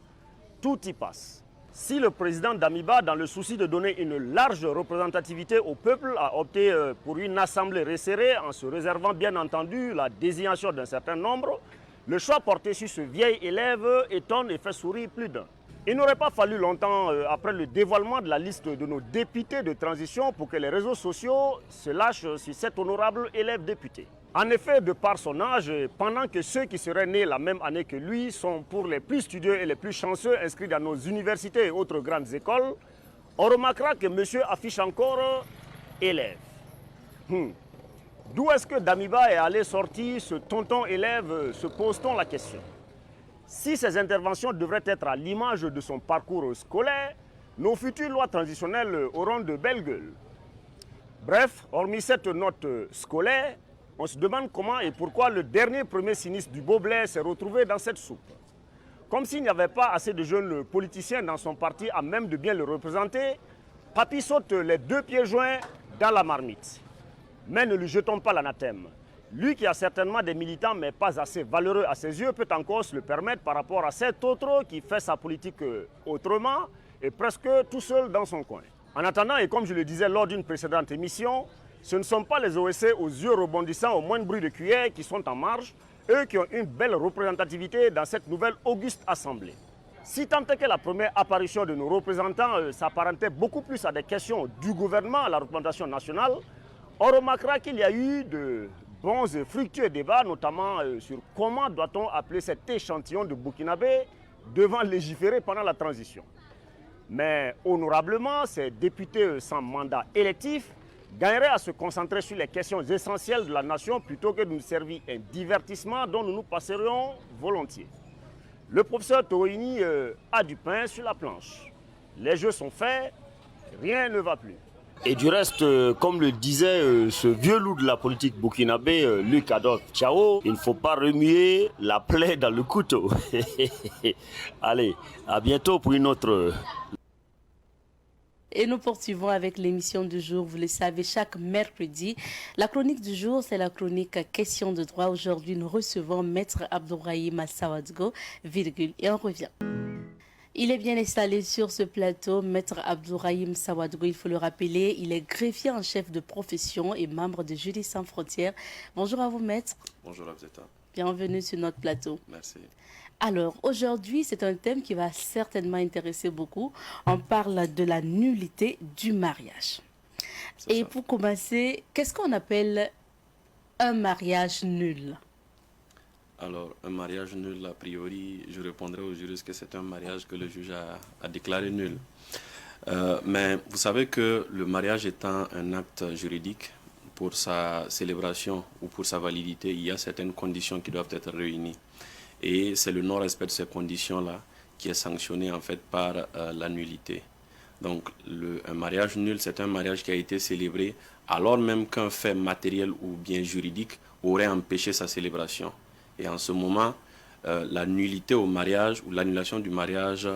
[SPEAKER 5] tout y passe. Si le président d'Amiba, dans le souci de donner une large représentativité au peuple, a opté pour une assemblée resserrée en se réservant bien entendu la désignation d'un certain nombre, le choix porté sur ce vieil élève étonne et fait sourire plus d'un. Il n'aurait pas fallu longtemps après le dévoilement de la liste de nos députés de transition pour que les réseaux sociaux se lâchent sur cet honorable élève député. En effet, de par son âge, pendant que ceux qui seraient nés la même année que lui sont pour les plus studieux et les plus chanceux inscrits dans nos universités et autres grandes écoles, on remarquera que monsieur affiche encore élève. D'où est-ce que Damiba est allé sortir ce tonton élève, se pose-t-on la question. Si ces interventions devraient être à l'image de son parcours scolaire, nos futures lois transitionnelles auront de belles gueules. Bref, hormis cette note scolaire, on se demande comment et pourquoi le dernier premier sinistre du Beaublais s'est retrouvé dans cette soupe. Comme s'il n'y avait pas assez de jeunes politiciens dans son parti à même de bien le représenter, Papi saute les deux pieds joints dans la marmite. Mais ne lui jetons pas l'anathème. Lui qui a certainement des militants mais pas assez valeureux à ses yeux peut encore se le permettre par rapport à cet autre qui fait sa politique autrement et presque tout seul dans son coin. En attendant, et comme je le disais lors d'une précédente émission, ce ne sont pas les OSC aux yeux rebondissants au moindre bruit de cuillère qui sont en marge, eux qui ont une belle représentativité dans cette nouvelle auguste assemblée. Si tant est que la première apparition de nos représentants s'apparentait beaucoup plus à des questions du gouvernement à la représentation nationale, on remarquera qu'il y a eu de bons et fructueux débats, notamment sur comment doit-on appeler cet échantillon de Burkinabé devant légiférer pendant la transition. Mais honorablement, ces députés sans mandat électif gagneraient à se concentrer sur les questions essentielles de la nation plutôt que de nous servir un divertissement dont nous nous passerions volontiers. Le professeur Toini a du pain sur la planche. Les jeux sont faits, rien ne va plus.
[SPEAKER 6] Et du reste, comme le disait ce vieux loup de la politique burkinabé, Luc Adolphe Tchao, il ne faut pas remuer la plaie dans le couteau. Allez, à bientôt pour une autre.
[SPEAKER 1] Et nous poursuivons avec l'émission du jour. Vous le savez, chaque mercredi, la chronique du jour, c'est la chronique Question de droit. Aujourd'hui, nous recevons Maître Abdourahim Sawadgo, virgule, et on revient. Il est bien installé sur ce plateau, Maître Abdourahim Sawadou, il faut le rappeler, il est greffier en chef de profession et membre de Juristes sans frontières. Bonjour à vous, Maître.
[SPEAKER 7] Bonjour Abzeta.
[SPEAKER 1] Bienvenue sur notre plateau.
[SPEAKER 7] Merci.
[SPEAKER 1] Alors, aujourd'hui, c'est un thème qui va certainement intéresser beaucoup. On parle de la nullité du mariage. Et
[SPEAKER 7] Ça.
[SPEAKER 1] pour commencer, qu'est-ce qu'on appelle un mariage nul?
[SPEAKER 7] Alors, un mariage nul, a priori, je répondrai au juriste que c'est un mariage que le juge a déclaré nul. Mais vous savez que le mariage étant un acte juridique, pour sa célébration ou pour sa validité, il y a certaines conditions qui doivent être réunies. Et c'est le non-respect de ces conditions-là qui est sanctionné en fait par la nullité. Donc, un mariage nul, c'est un mariage qui a été célébré alors même qu'un fait matériel ou bien juridique aurait empêché sa célébration. Et en ce moment, la nullité au mariage ou l'annulation du mariage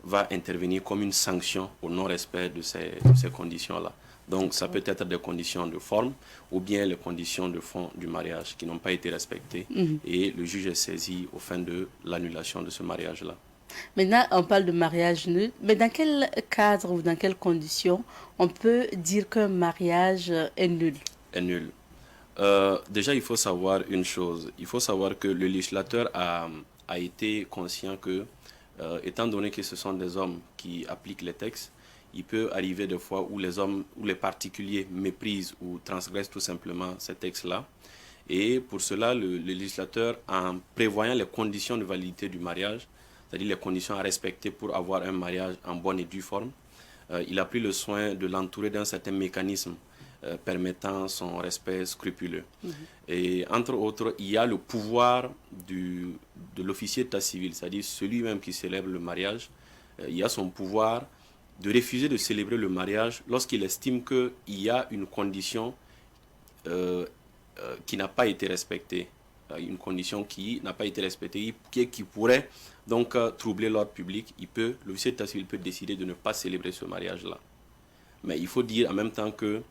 [SPEAKER 7] va intervenir comme une sanction au non-respect de ces conditions-là. Donc, ça peut être des conditions de forme ou bien les conditions de fond du mariage qui n'ont pas été respectées. Et le juge est saisi au fin de l'annulation de ce mariage-là.
[SPEAKER 1] Maintenant, on parle de mariage nul, mais dans quel cadre ou dans quelles conditions on peut dire qu'un mariage est nul?
[SPEAKER 7] Est nul. Déjà, il faut savoir une chose. Il faut savoir que le législateur a été conscient que, étant donné que ce sont des hommes qui appliquent les textes, il peut arriver des fois où les hommes ou les particuliers méprisent ou transgressent tout simplement ces textes-là. Et pour cela, le législateur, en prévoyant les conditions de validité du mariage, c'est-à-dire les conditions à respecter pour avoir un mariage en bonne et due forme, il a pris le soin de l'entourer d'un certain mécanisme permettant son respect scrupuleux. Et entre autres, il y a le pouvoir de l'officier d'état civil, c'est-à-dire celui-même qui célèbre le mariage. Il y a son pouvoir de refuser de célébrer le mariage lorsqu'il estime qu'il y a une condition qui n'a pas été respectée. Une condition qui n'a pas été respectée, qui pourrait donc troubler l'ordre public. L'officier d'état civil peut décider de ne pas célébrer ce mariage-là. Mais il faut dire en même temps que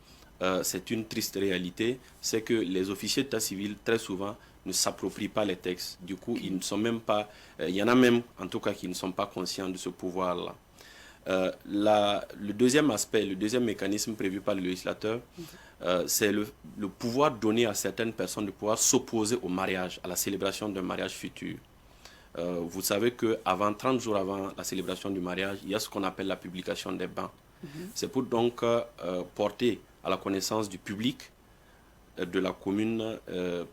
[SPEAKER 7] c'est une triste réalité, c'est que les officiers d'état civil, très souvent, ne s'approprient pas les textes. Du coup, ils ne sont même pas, il y en a même, en tout cas, qui ne sont pas conscients de ce pouvoir-là. Le deuxième aspect, le deuxième mécanisme prévu par le législateur, c'est le pouvoir donné à certaines personnes de pouvoir s'opposer au mariage, à la célébration d'un mariage futur. Vous savez qu'avant, 30 jours avant la célébration du mariage, il y a ce qu'on appelle la publication des bans. C'est pour donc porter à la connaissance du public de la commune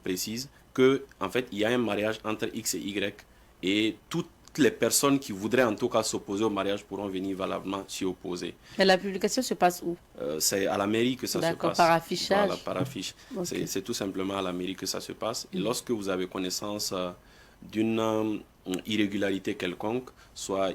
[SPEAKER 7] précise que en fait, il y a un mariage entre X et Y et toutes les personnes qui voudraient en tout cas s'opposer au mariage pourront venir valablement s'y opposer.
[SPEAKER 1] Mais la publication se passe où?
[SPEAKER 7] C'est à la mairie que ça se passe.
[SPEAKER 1] D'accord, par affichage.
[SPEAKER 7] Voilà, par affiche. Okay. C'est tout simplement à la mairie que ça se passe. Et lorsque vous avez connaissance d'une irrégularité quelconque, soit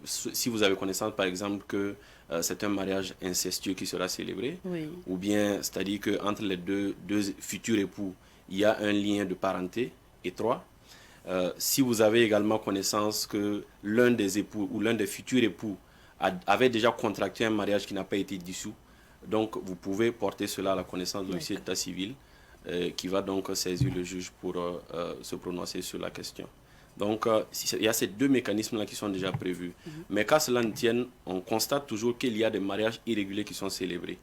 [SPEAKER 7] si vous avez connaissance par exemple que c'est un mariage incestueux qui sera célébré, ou bien c'est-à-dire qu'entre les deux futurs époux, il y a un lien de parenté étroit. Si vous avez également connaissance que l'un des époux ou l'un des futurs époux avait déjà contracté un mariage qui n'a pas été dissous, donc vous pouvez porter cela à la connaissance de l'officier d'état civil qui va donc saisir le juge pour se prononcer sur la question. Donc il y a ces deux mécanismes-là qui sont déjà prévus. Mais qu'à cela ne tienne, on constate toujours qu'il y a des mariages irréguliers qui sont célébrés.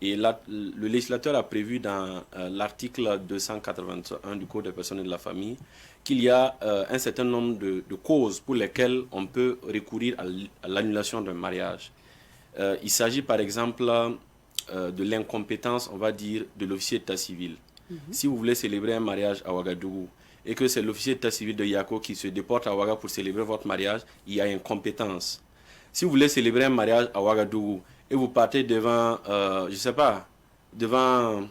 [SPEAKER 7] Et là, le législateur a prévu dans l'article 281 du Code des personnes et de la famille qu'il y a un certain nombre de causes pour lesquelles on peut recourir à l'annulation d'un mariage. Il s'agit par exemple de l'incompétence, on va dire, de l'officier d'état civil. Si vous voulez célébrer un mariage à Ouagadougou et que c'est l'officier d'état civil de Yako qui se déporte à Ouaga pour célébrer votre mariage, il y a incompétence. Si vous voulez célébrer un mariage à Ouagadougou et vous partez devant, je ne sais pas, devant,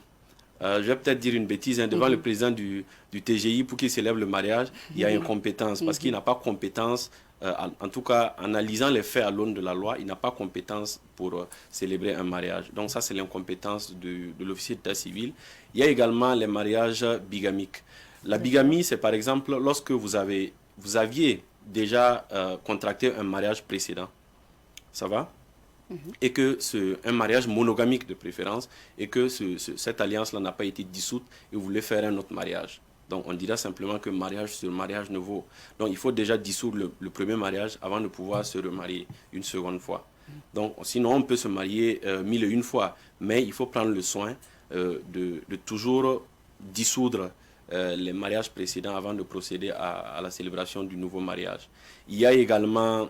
[SPEAKER 7] je vais peut-être dire une bêtise, devant le président du TGI pour qu'il célèbre le mariage, il y a incompétence parce qu'il n'a pas compétence, en tout cas en analysant les faits à l'aune de la loi, il n'a pas compétence pour célébrer un mariage. Donc ça, c'est l'incompétence de l'officier d'état civil. Il y a également les mariages bigamiques. La bigamie, c'est par exemple lorsque vous aviez déjà contracté un mariage précédent. Ça va? Et que un mariage monogamique de préférence, et que cette alliance-là n'a pas été dissoute et vous voulez faire un autre mariage. Donc on dira simplement que mariage sur mariage ne vaut. Donc il faut déjà dissoudre le premier mariage avant de pouvoir se remarier une seconde fois. Donc sinon on peut se marier 1001 fois, mais il faut prendre le soin de toujours dissoudre les mariages précédents avant de procéder à la célébration du nouveau mariage. Il y a également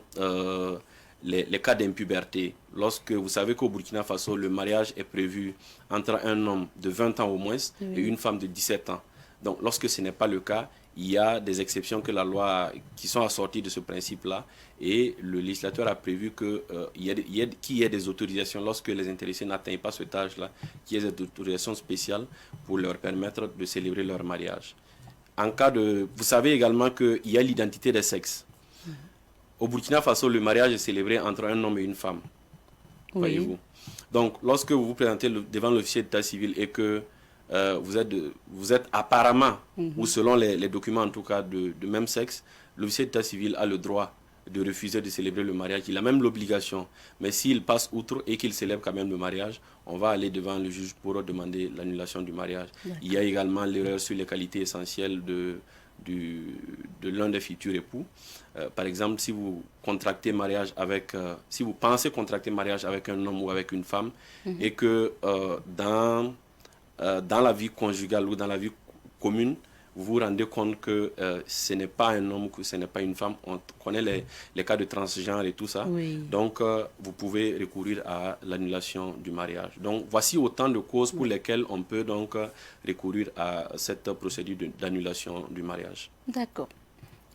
[SPEAKER 7] les cas d'impuberté. Lorsque vous savez qu'au Burkina Faso, le mariage est prévu entre un homme de 20 ans au moins et une femme de 17 ans. Donc lorsque ce n'est pas le cas, il y a des exceptions que la loi, qui sont assorties de ce principe-là, et le législateur a prévu qu'il y ait des autorisations lorsque les intéressés n'atteignent pas cet âge-là, qu'il y ait des autorisations spéciales pour leur permettre de célébrer leur mariage. En cas de... Vous savez également qu'il y a l'identité des sexes. Au Burkina Faso, le mariage est célébré entre un homme et une femme. Oui. Voyez-vous. Donc, lorsque vous vous présentez devant l'officier d'état civil et que vous êtes apparemment, ou selon les documents en tout cas, de même sexe, l'officier d'état civil a le droit de refuser de célébrer le mariage. Il a même l'obligation. Mais s'il passe outre et qu'il célèbre quand même le mariage, on va aller devant le juge pour demander l'annulation du mariage. Il y a également l'erreur sur les qualités essentielles de l'un des futurs époux. Par exemple, si vous contractez mariage avec, si vous pensez contracter mariage avec un homme ou avec une femme, et que dans la vie conjugale ou dans la vie commune, vous vous rendez compte que ce n'est pas un homme, que ce n'est pas une femme. On connaît les cas de transgenre et tout ça. Oui. Donc, vous pouvez recourir à l'annulation du mariage. Donc, voici autant de causes pour lesquelles on peut donc recourir à cette procédure d'annulation du mariage.
[SPEAKER 1] D'accord.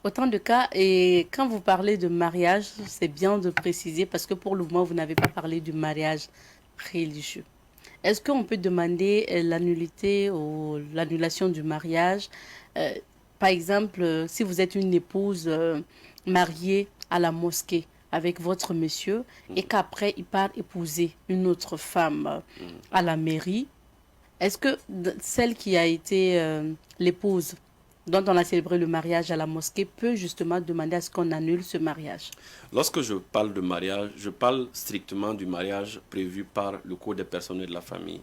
[SPEAKER 1] Autant de cas. Et quand vous parlez de mariage, c'est bien de préciser, parce que pour le moment, vous n'avez pas parlé du mariage religieux. Est-ce qu'on peut demander l'annulité ou l'annulation du mariage? Par exemple, si vous êtes une épouse mariée à la mosquée avec votre monsieur et qu'après il part épouser une autre femme à la mairie, est-ce que celle qui a été l'épouse dont on a célébré le mariage à la mosquée peut justement demander à ce qu'on annule ce mariage?
[SPEAKER 7] Lorsque je parle de mariage, je parle strictement du mariage prévu par le Code des personnes et de la famille.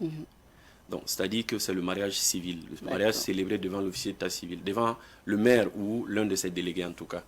[SPEAKER 7] Donc, c'est-à-dire que c'est le mariage civil, le mariage célébré devant l'officier d'état civil, devant le maire ou l'un de ses délégués en tout cas.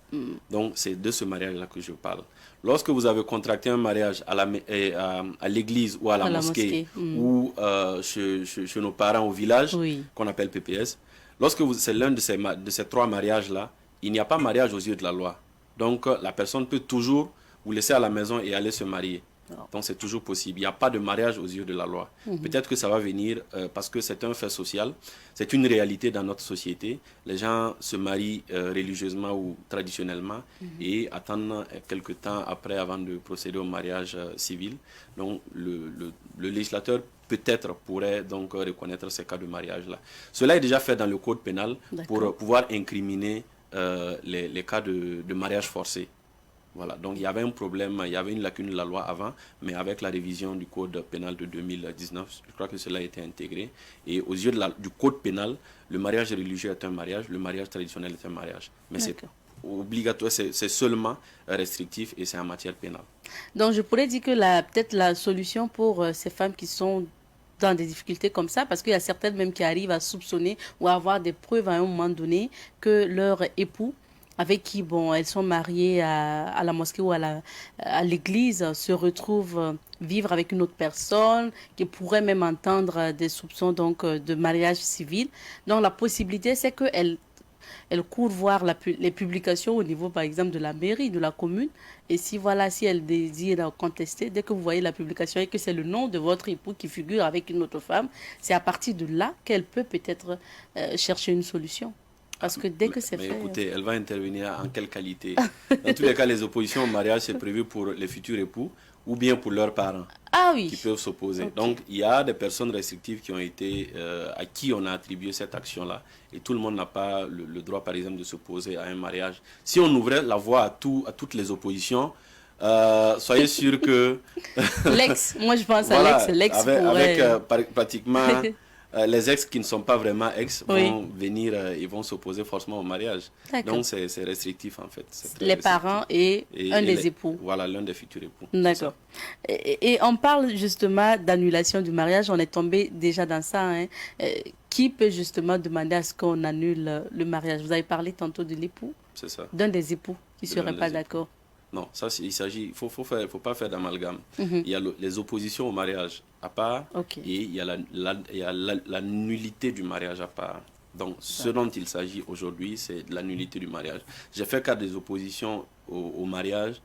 [SPEAKER 7] Donc, c'est de ce mariage-là que je parle. Lorsque vous avez contracté un mariage à l'église ou à la mosquée, ou chez nos parents au village, qu'on appelle PPS, lorsque c'est l'un de ces trois mariages-là, il n'y a pas mariage aux yeux de la loi. Donc, la personne peut toujours vous laisser à la maison et aller se marier. Donc, c'est toujours possible. Il n'y a pas de mariage aux yeux de la loi. Peut-être que ça va venir parce que c'est un fait social. C'est une réalité dans notre société. Les gens se marient religieusement ou traditionnellement et attendent quelque temps après avant de procéder au mariage civil. Donc, le législateur peut-être pourrait donc reconnaître ces cas de mariage-là. Cela est déjà fait dans le code pénal pour pouvoir incriminer les cas de mariage forcé. Voilà, donc il y avait un problème, il y avait une lacune de la loi avant, mais avec la révision du code pénal de 2019, je crois que cela a été intégré. Et aux yeux du code pénal, le mariage religieux est un mariage, le mariage traditionnel est un mariage. Mais c'est obligatoire, c'est seulement restrictif et c'est en matière pénale.
[SPEAKER 1] Donc je pourrais dire que peut-être la solution pour ces femmes qui sont dans des difficultés comme ça, parce qu'il y a certaines même qui arrivent à soupçonner ou à avoir des preuves à un moment donné que leur époux, avec qui elles sont mariées à la mosquée ou à l'église, se retrouvent vivre avec une autre personne, qui pourrait même entendre des soupçons donc, de mariage civil. Donc la possibilité, c'est qu'elles courent voir les publications au niveau, par exemple, de la mairie, de la commune. Et si elles désirent contester, dès que vous voyez la publication et que c'est le nom de votre époux qui figure avec une autre femme, c'est à partir de là qu'elle peut peut-être chercher une solution. Parce que dès que c'est fait...
[SPEAKER 7] Écoutez, elle va intervenir en quelle qualité? Dans tous les cas, les oppositions au mariage, c'est prévu pour les futurs époux ou bien pour leurs parents qui peuvent s'opposer. Donc, il y a des personnes restrictives qui ont été, à qui on a attribué cette action-là. Et tout le monde n'a pas le droit, par exemple, de s'opposer à un mariage. Si on ouvrait la voie à toutes les oppositions, soyez sûr que...
[SPEAKER 1] L'ex, moi je pense à l'ex pourrait...
[SPEAKER 7] Avec pratiquement... les ex qui ne sont pas vraiment ex
[SPEAKER 1] Oui.
[SPEAKER 7] vont venir et vont s'opposer forcément au mariage.
[SPEAKER 1] D'accord.
[SPEAKER 7] Donc c'est restrictif en fait. C'est très
[SPEAKER 1] Les
[SPEAKER 7] restrictif.
[SPEAKER 1] parents et un des époux.
[SPEAKER 7] Voilà, l'un des futurs époux. c'est
[SPEAKER 1] D'accord. Et on parle justement d'annulation du mariage. On est tombé déjà dans ça. Hein. Qui peut justement demander à ce qu'on annule le mariage? Vous avez parlé tantôt de l'époux,
[SPEAKER 7] ça. C'est ça.
[SPEAKER 1] d'un des époux qui ne
[SPEAKER 7] De
[SPEAKER 1] serait
[SPEAKER 7] l'un des
[SPEAKER 1] pas
[SPEAKER 7] époux.
[SPEAKER 1] d'accord.
[SPEAKER 7] Non, ça il s'agit, faut pas faire d'amalgame.
[SPEAKER 1] Mhm.
[SPEAKER 7] Il y a les oppositions au mariage à part
[SPEAKER 1] Ok.
[SPEAKER 7] et il y a la nullité du mariage à part. Donc ce dont il s'agit aujourd'hui, c'est de la nullité du mariage. J'ai fait cas des oppositions au mariage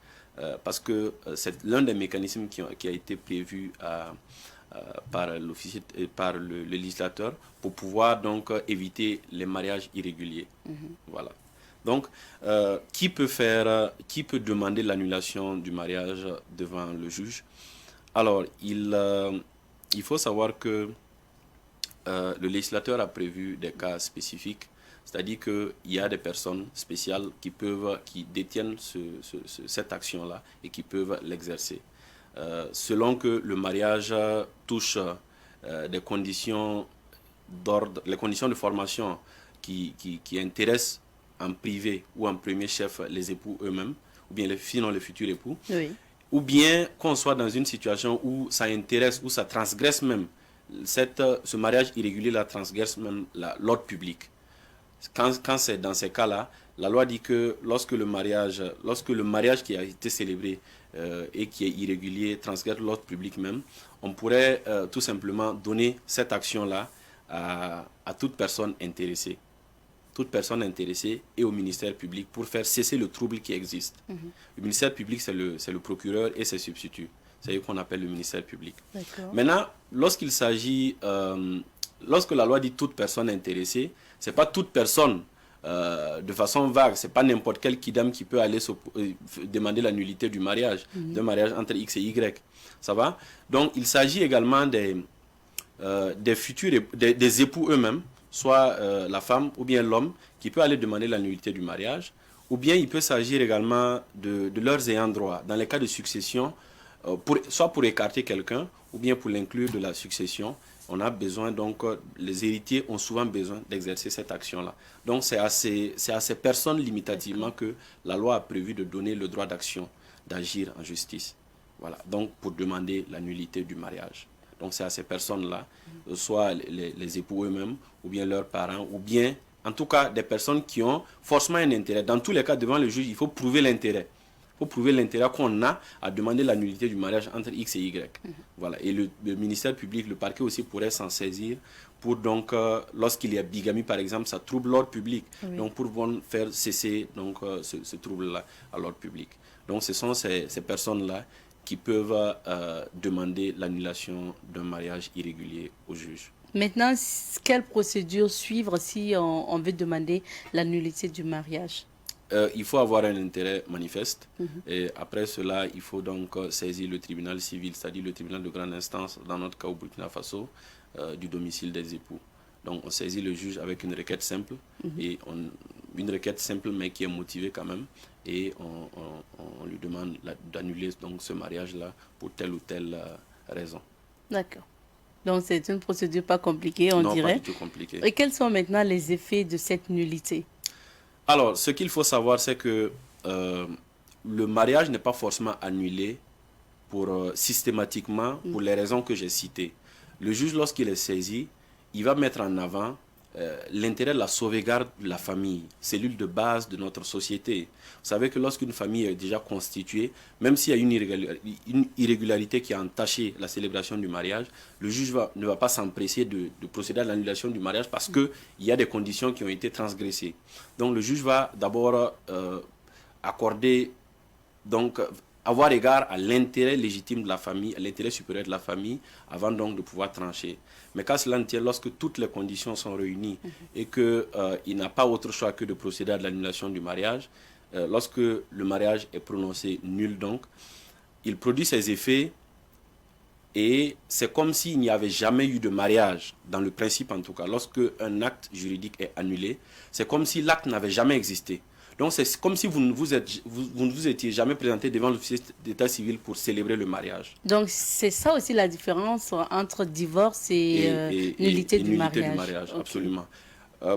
[SPEAKER 7] parce que c'est l'un des mécanismes qui a été prévu par l'officier et par le législateur pour pouvoir donc éviter les mariages irréguliers. Voilà. Donc, qui peut demander l'annulation du mariage devant le juge? Alors, il faut savoir que le législateur a prévu des cas spécifiques, c'est-à-dire qu'il y a des personnes spéciales qui détiennent cette action-là et qui peuvent l'exercer. Selon que le mariage touche des conditions d'ordre, les conditions de formation qui intéressent en privé ou en premier chef les époux eux-mêmes, ou bien sinon les futurs époux,
[SPEAKER 1] Oui.
[SPEAKER 7] ou bien qu'on soit dans une situation où ça intéresse, où ça transgresse même, ce mariage irrégulier là transgresse même l'ordre public. Quand c'est dans ces cas-là, la loi dit que lorsque le mariage qui a été célébré et qui est irrégulier transgresse l'ordre public même, on pourrait tout simplement donner cette action-là à toute personne intéressée. Toute personne intéressée et au ministère public pour faire cesser le trouble qui existe. Le ministère public, c'est le procureur et ses substituts. C'est eux qu'on appelle le ministère public. Maintenant, lorsqu'il s'agit, lorsque la loi dit toute personne intéressée, c'est pas toute personne de façon vague, c'est pas n'importe quel kidam qui peut aller demander la nullité du mariage, d'un mariage entre X et Y. Ça va? Donc, il s'agit également des futurs, des époux eux-mêmes, soit la femme ou bien l'homme qui peut aller demander la nullité du mariage, ou bien il peut s'agir également de leurs ayants droit. Dans les cas de succession, soit pour écarter quelqu'un, ou bien pour l'inclure de la succession, on a besoin donc, les héritiers ont souvent besoin d'exercer cette action-là. Donc c'est à ces personnes limitativement que la loi a prévu de donner le droit d'action, d'agir en justice. Voilà, donc pour demander la nullité du mariage. Donc c'est à ces personnes-là, soit les époux eux-mêmes, ou bien leurs parents, ou bien, en tout cas, des personnes qui ont forcément un intérêt. Dans tous les cas, devant le juge, il faut prouver l'intérêt. Il faut prouver l'intérêt qu'on a à demander la nullité du mariage entre X et Y. Voilà. Et le ministère public, le parquet aussi pourrait s'en saisir pour donc, lorsqu'il y a bigamie par exemple, ça trouble l'ordre public. Oui. Donc pour faire cesser donc, ce trouble-là à l'ordre public. Donc ce sont ces personnes-là qui peuvent demander l'annulation d'un mariage irrégulier au juge.
[SPEAKER 1] Maintenant, quelle procédure suivre si on veut demander la nullité du mariage?
[SPEAKER 7] Il faut avoir un intérêt manifeste. Et après cela, il faut donc saisir le tribunal civil, c'est-à-dire le tribunal de grande instance, dans notre cas au Burkina Faso, du domicile des époux. Donc on saisit le juge avec une requête simple, et une requête simple mais qui est motivée quand même, et on lui demande d'annuler donc ce mariage-là pour telle ou telle raison.
[SPEAKER 1] D'accord. Donc c'est une procédure pas compliquée, on dirait.
[SPEAKER 7] Non, pas du tout compliquée.
[SPEAKER 1] Et quels sont maintenant les effets de cette nullité?
[SPEAKER 7] Alors, ce qu'il faut savoir, c'est que le mariage n'est pas forcément annulé systématiquement pour les raisons que j'ai citées. Le juge, lorsqu'il est saisi, il va mettre en avant l'intérêt de la sauvegarde de la famille, cellule de base de notre société. Vous savez que lorsqu'une famille est déjà constituée, même s'il y a une irrégularité qui a entaché la célébration du mariage, le juge ne va pas s'empresser de procéder à l'annulation du mariage parce qu'il y a des conditions qui ont été transgressées. Donc le juge va d'abord avoir égard à l'intérêt légitime de la famille, à l'intérêt supérieur de la famille, avant donc de pouvoir trancher. Mais quand cela ne tient, lorsque toutes les conditions sont réunies et qu'il n'a pas autre choix que de procéder à l'annulation du mariage, lorsque le mariage est prononcé nul donc, il produit ses effets et c'est comme s'il n'y avait jamais eu de mariage, dans le principe en tout cas. Lorsque un acte juridique est annulé, c'est comme si l'acte n'avait jamais existé. Donc c'est comme si vous ne vous étiez jamais présenté devant l'officier d'état civil pour célébrer le mariage.
[SPEAKER 1] Donc c'est ça aussi la différence entre divorce et nullité du mariage.
[SPEAKER 7] Okay. Absolument.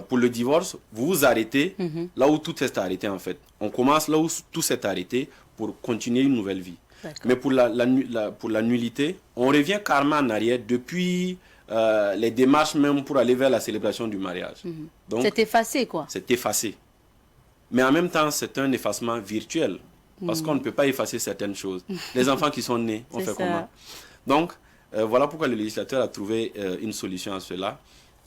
[SPEAKER 7] Pour le divorce, vous vous arrêtez là où tout s'est arrêté en fait. On commence là où tout s'est arrêté pour continuer une nouvelle vie. Mais pour la nullité, on revient carrément en arrière depuis les démarches même pour aller vers la célébration du mariage. Donc
[SPEAKER 1] c'est effacé quoi.
[SPEAKER 7] C'est effacé. Mais en même temps, c'est un effacement virtuel. Parce qu'on ne peut pas effacer certaines choses. Les enfants qui sont nés, on fait comment? Donc, voilà pourquoi le législateur a trouvé une solution à cela.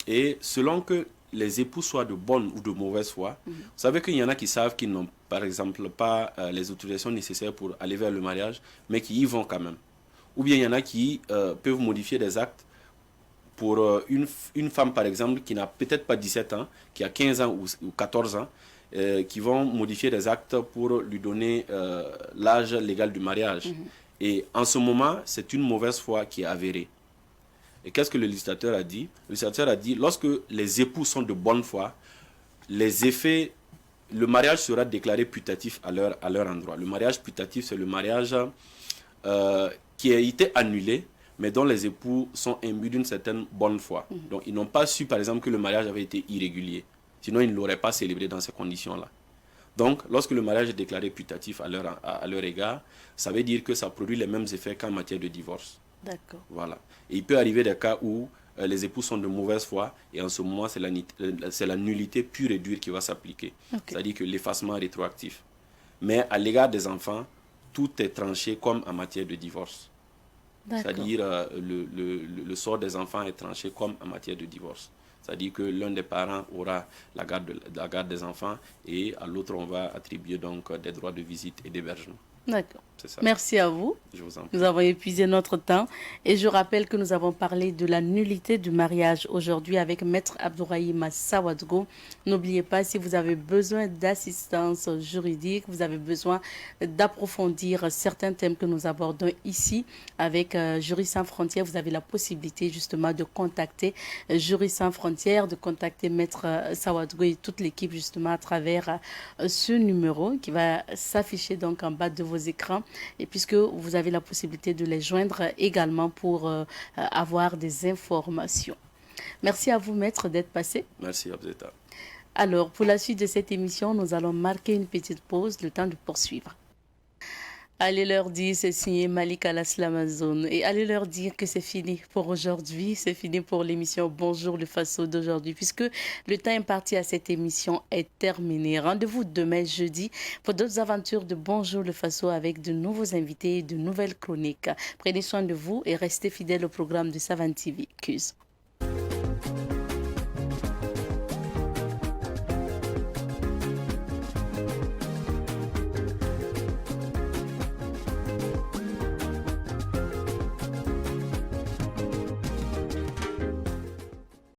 [SPEAKER 7] Et selon que les époux soient de bonne ou de mauvaise foi, vous savez qu'il y en a qui savent qu'ils n'ont, par exemple, pas les autorisations nécessaires pour aller vers le mariage, mais qui y vont quand même. Ou bien il y en a qui peuvent modifier des actes pour une femme, par exemple, qui n'a peut-être pas 17 ans, qui a 15 ans ou 14 ans, qui vont modifier des actes pour lui donner l'âge légal du mariage. Et en ce moment, c'est une mauvaise foi qui est avérée. Et qu'est-ce que le législateur a dit? Le législateur a dit, lorsque les époux sont de bonne foi, les effets, le mariage sera déclaré putatif à leur endroit. Le mariage putatif, c'est le mariage qui a été annulé, mais dont les époux sont imbus d'une certaine bonne foi. Donc, ils n'ont pas su, par exemple, que le mariage avait été irrégulier. Sinon, ils ne l'auraient pas célébré dans ces conditions-là. Donc, lorsque le mariage est déclaré putatif à leur égard, ça veut dire que ça produit les mêmes effets qu'en matière de divorce.
[SPEAKER 1] D'accord.
[SPEAKER 7] Voilà. Et il peut arriver des cas où les époux sont de mauvaise foi et en ce moment, c'est la nullité pure et dure qui va s'appliquer. C'est-à-dire que l'effacement est rétroactif. Mais à l'égard des enfants, tout est tranché comme en matière de divorce. C'est-à-dire le sort des enfants est tranché comme en matière de divorce. C'est-à-dire que l'un des parents aura la garde des enfants et à l'autre, on va attribuer donc des droits de visite et d'hébergement.
[SPEAKER 1] D'accord. Merci à vous.
[SPEAKER 7] Je vous en prie.
[SPEAKER 1] Nous avons épuisé notre temps et je rappelle que nous avons parlé de la nullité du mariage aujourd'hui avec Maître Abdourahim Sawadgo. N'oubliez pas, si vous avez besoin d'assistance juridique, vous avez besoin d'approfondir certains thèmes que nous abordons ici avec Juristes sans frontières, vous avez la possibilité justement de contacter Juristes sans frontières, de contacter Maître Sawadgo et toute l'équipe justement à travers ce numéro qui va s'afficher donc en bas de vos écrans. Et puisque vous avez la possibilité de les joindre également pour avoir des informations. Merci à vous, Maître, d'être passé.
[SPEAKER 7] Merci, Abzeta.
[SPEAKER 1] Alors, pour la suite de cette émission, nous allons marquer une petite pause, le temps de poursuivre. Allez leur dire, c'est signé Malik Alaslamazone. Et allez leur dire que c'est fini pour aujourd'hui. C'est fini pour l'émission Bonjour le Faso d'aujourd'hui. Puisque le temps imparti à cette émission est terminé. Rendez-vous demain jeudi pour d'autres aventures de Bonjour le Faso avec de nouveaux invités et de nouvelles chroniques. Prenez soin de vous et restez fidèles au programme de Savane TV. Cus.